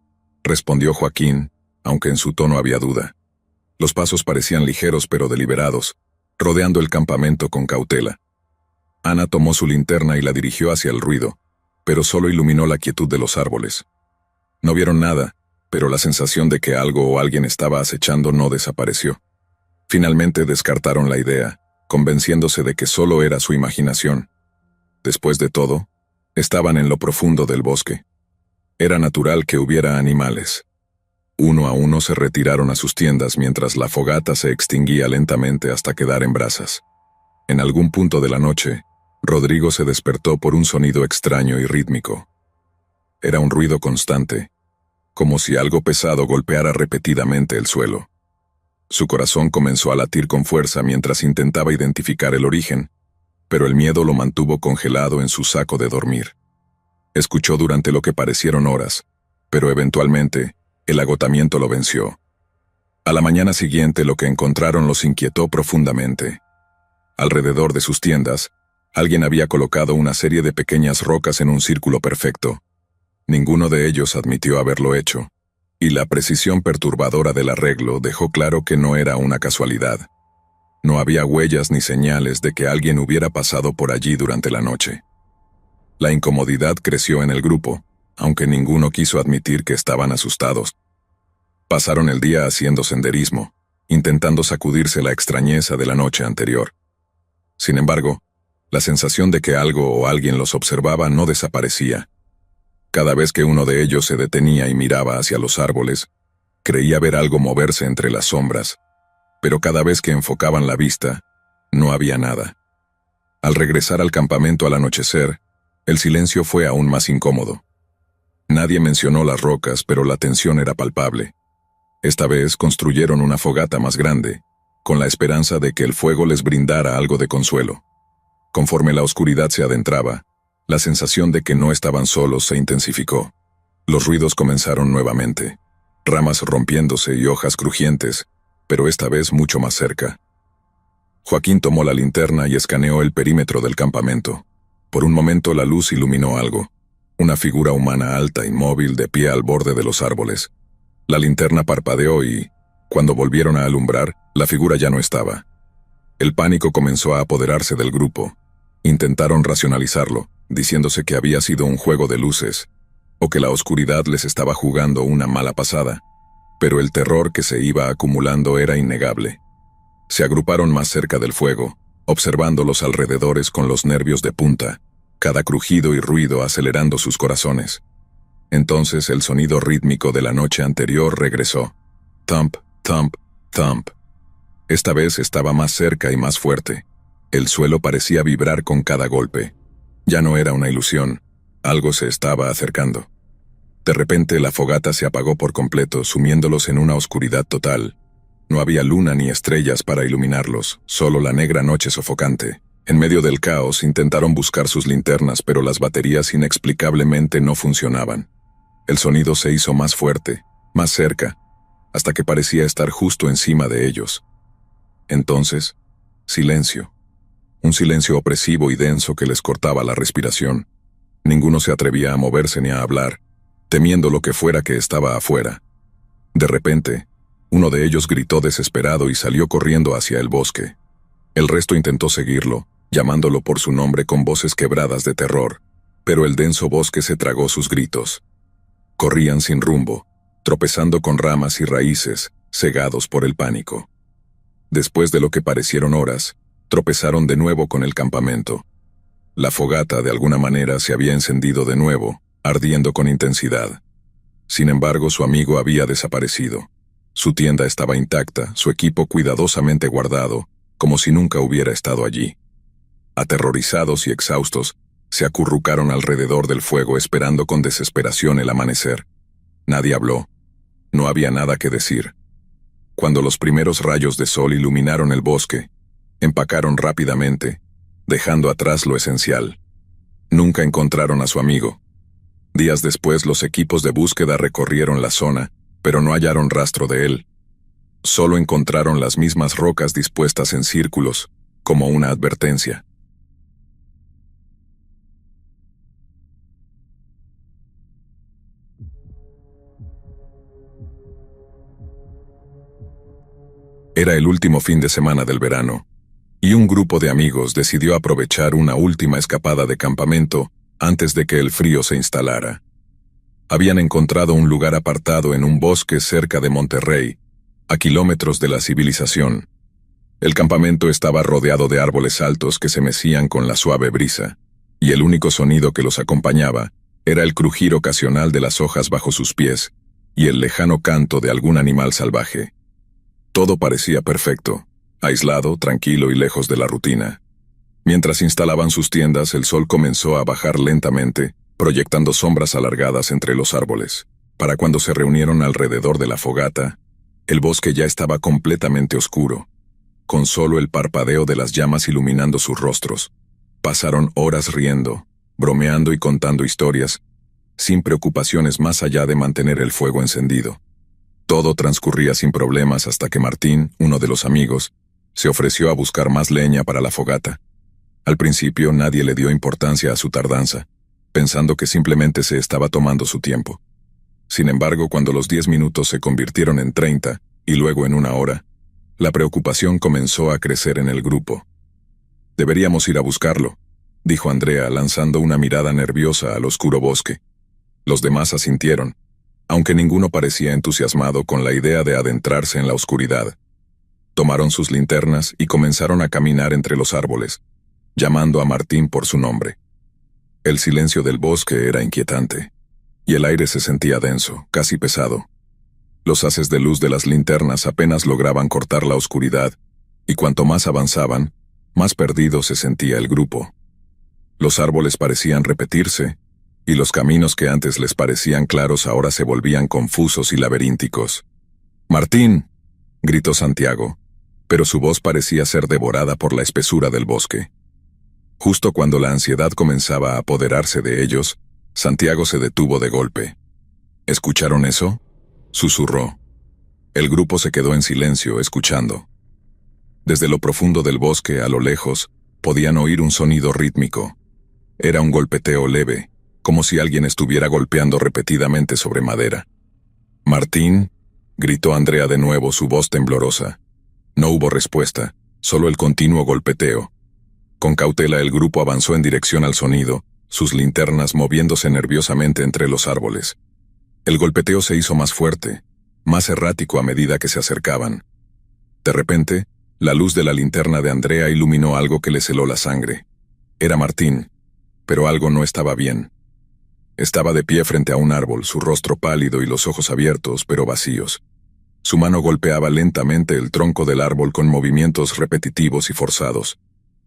respondió Joaquín, aunque en su tono había duda. Los pasos parecían ligeros pero deliberados, rodeando el campamento con cautela. Ana tomó su linterna y la dirigió hacia el ruido, pero solo iluminó la quietud de los árboles. No vieron nada, pero la sensación de que algo o alguien estaba acechando no desapareció. Finalmente descartaron la idea, convenciéndose de que solo era su imaginación. Después de todo, estaban en lo profundo del bosque. Era natural que hubiera animales. Uno a uno se retiraron a sus tiendas mientras la fogata se extinguía lentamente hasta quedar en brasas. En algún punto de la noche, Rodrigo se despertó por un sonido extraño y rítmico. Era un ruido constante, como si algo pesado golpeara repetidamente el suelo. Su corazón comenzó a latir con fuerza mientras intentaba identificar el origen, pero el miedo lo mantuvo congelado en su saco de dormir. Escuchó durante lo que parecieron horas, pero eventualmente, el agotamiento lo venció. A la mañana siguiente lo que encontraron los inquietó profundamente. Alrededor de sus tiendas, alguien había colocado una serie de pequeñas rocas en un círculo perfecto. Ninguno de ellos admitió haberlo hecho, y la precisión perturbadora del arreglo dejó claro que no era una casualidad. No había huellas ni señales de que alguien hubiera pasado por allí durante la noche. La incomodidad creció en el grupo, aunque ninguno quiso admitir que estaban asustados. Pasaron el día haciendo senderismo, intentando sacudirse la extrañeza de la noche anterior. Sin embargo, la sensación de que algo o alguien los observaba no desaparecía. Cada vez que uno de ellos se detenía y miraba hacia los árboles, creía ver algo moverse entre las sombras, pero cada vez que enfocaban la vista, no había nada. Al regresar al campamento al anochecer, el silencio fue aún más incómodo. Nadie mencionó las rocas, pero la tensión era palpable. Esta vez construyeron una fogata más grande, con la esperanza de que el fuego les brindara algo de consuelo. Conforme la oscuridad se adentraba, la sensación de que no estaban solos se intensificó. Los ruidos comenzaron nuevamente, ramas rompiéndose y hojas crujientes, pero esta vez mucho más cerca. Joaquín tomó la linterna y escaneó el perímetro del campamento. Por un momento la luz iluminó algo, una figura humana alta, inmóvil, de pie al borde de los árboles. La linterna parpadeó y, cuando volvieron a alumbrar, la figura ya no estaba. El pánico comenzó a apoderarse del grupo. Intentaron racionalizarlo, diciéndose que había sido un juego de luces, o que la oscuridad les estaba jugando una mala pasada, pero el terror que se iba acumulando era innegable. Se agruparon más cerca del fuego, observando los alrededores con los nervios de punta, cada crujido y ruido acelerando sus corazones. Entonces el sonido rítmico de la noche anterior regresó. Thump, thump, thump. Esta vez estaba más cerca y más fuerte. El suelo parecía vibrar con cada golpe. Ya no era una ilusión. Algo se estaba acercando. De repente la fogata se apagó por completo, sumiéndolos en una oscuridad total. No había luna ni estrellas para iluminarlos, solo la negra noche sofocante. En medio del caos intentaron buscar sus linternas, pero las baterías inexplicablemente no funcionaban. El sonido se hizo más fuerte, más cerca, hasta que parecía estar justo encima de ellos. Entonces, silencio. Un silencio opresivo y denso que les cortaba la respiración. Ninguno se atrevía a moverse ni a hablar, temiendo lo que fuera que estaba afuera. De repente, uno de ellos gritó desesperado y salió corriendo hacia el bosque. El resto intentó seguirlo, llamándolo por su nombre con voces quebradas de terror, pero el denso bosque se tragó sus gritos. Corrían sin rumbo, tropezando con ramas y raíces, cegados por el pánico. Después de lo que parecieron horas, tropezaron de nuevo con el campamento. La fogata de alguna manera se había encendido de nuevo, ardiendo con intensidad. Sin embargo, su amigo había desaparecido. Su tienda estaba intacta, su equipo cuidadosamente guardado, como si nunca hubiera estado allí. Aterrorizados y exhaustos, se acurrucaron alrededor del fuego esperando con desesperación el amanecer. Nadie habló. No había nada que decir. Cuando los primeros rayos de sol iluminaron el bosque, empacaron rápidamente, dejando atrás lo esencial. Nunca encontraron a su amigo. Días después los equipos de búsqueda recorrieron la zona, pero no hallaron rastro de él. Solo encontraron las mismas rocas dispuestas en círculos, como una advertencia. Era el último fin de semana del verano, y un grupo de amigos decidió aprovechar una última escapada de campamento antes de que el frío se instalara. Habían encontrado un lugar apartado en un bosque cerca de Monterrey, a kilómetros de la civilización. El campamento estaba rodeado de árboles altos que se mecían con la suave brisa, y el único sonido que los acompañaba era el crujir ocasional de las hojas bajo sus pies y el lejano canto de algún animal salvaje. Todo parecía perfecto, aislado, tranquilo y lejos de la rutina. Mientras instalaban sus tiendas, el sol comenzó a bajar lentamente, proyectando sombras alargadas entre los árboles. Para cuando se reunieron alrededor de la fogata, el bosque ya estaba completamente oscuro, con solo el parpadeo de las llamas iluminando sus rostros. Pasaron horas riendo, bromeando y contando historias, sin preocupaciones más allá de mantener el fuego encendido. Todo transcurría sin problemas hasta que Martín, uno de los amigos, se ofreció a buscar más leña para la fogata. Al principio nadie le dio importancia a su tardanza, pensando que simplemente se estaba tomando su tiempo. Sin embargo, cuando los 10 minutos se convirtieron en 30, y luego en 1 hora, la preocupación comenzó a crecer en el grupo. «Deberíamos ir a buscarlo», dijo Andrea lanzando una mirada nerviosa al oscuro bosque. Los demás asintieron, aunque ninguno parecía entusiasmado con la idea de adentrarse en la oscuridad. Tomaron sus linternas y comenzaron a caminar entre los árboles, llamando a Martín por su nombre. El silencio del bosque era inquietante, y el aire se sentía denso, casi pesado. Los haces de luz de las linternas apenas lograban cortar la oscuridad, y cuanto más avanzaban, más perdido se sentía el grupo. Los árboles parecían repetirse, y los caminos que antes les parecían claros ahora se volvían confusos y laberínticos. «¡Martín!», gritó Santiago, pero su voz parecía ser devorada por la espesura del bosque. Justo cuando la ansiedad comenzaba a apoderarse de ellos, Santiago se detuvo de golpe. «¿Escucharon eso?», susurró. El grupo se quedó en silencio, escuchando. Desde lo profundo del bosque, a lo lejos, podían oír un sonido rítmico. Era un golpeteo leve, como si alguien estuviera golpeando repetidamente sobre madera. «¡Martín!», gritó Andrea de nuevo, su voz temblorosa. No hubo respuesta, solo el continuo golpeteo. Con cautela el grupo avanzó en dirección al sonido, sus linternas moviéndose nerviosamente entre los árboles. El golpeteo se hizo más fuerte, más errático a medida que se acercaban. De repente, la luz de la linterna de Andrea iluminó algo que le heló la sangre. Era Martín, pero algo no estaba bien. Estaba de pie frente a un árbol, su rostro pálido y los ojos abiertos, pero vacíos. Su mano golpeaba lentamente el tronco del árbol con movimientos repetitivos y forzados.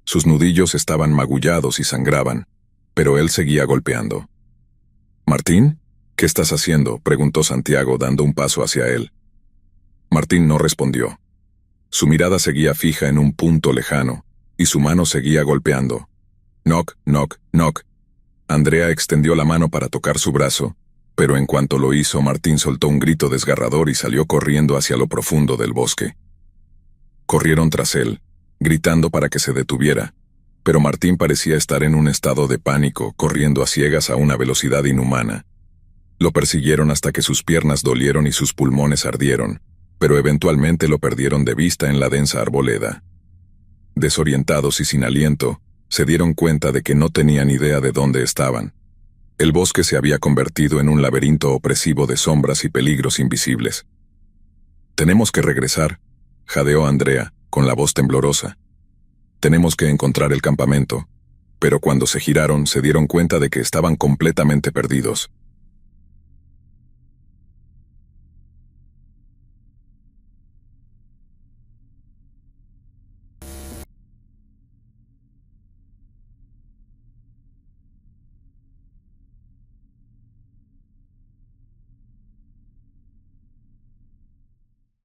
Sus nudillos estaban magullados y sangraban, pero él seguía golpeando. «¿Martín? ¿Qué estás haciendo?», preguntó Santiago dando un paso hacia él. Martín no respondió. Su mirada seguía fija en un punto lejano, y su mano seguía golpeando. «Knock, knock, knock». Andrea extendió la mano para tocar su brazo, pero en cuanto lo hizo, Martín soltó un grito desgarrador y salió corriendo hacia lo profundo del bosque. Corrieron tras él, gritando para que se detuviera, pero Martín parecía estar en un estado de pánico, corriendo a ciegas a una velocidad inhumana. Lo persiguieron hasta que sus piernas dolieron y sus pulmones ardieron, pero eventualmente lo perdieron de vista en la densa arboleda. Desorientados y sin aliento, se dieron cuenta de que no tenían idea de dónde estaban. El bosque se había convertido en un laberinto opresivo de sombras y peligros invisibles. «Tenemos que regresar», jadeó Andrea, con la voz temblorosa. «Tenemos que encontrar el campamento». Pero cuando se giraron, se dieron cuenta de que estaban completamente perdidos.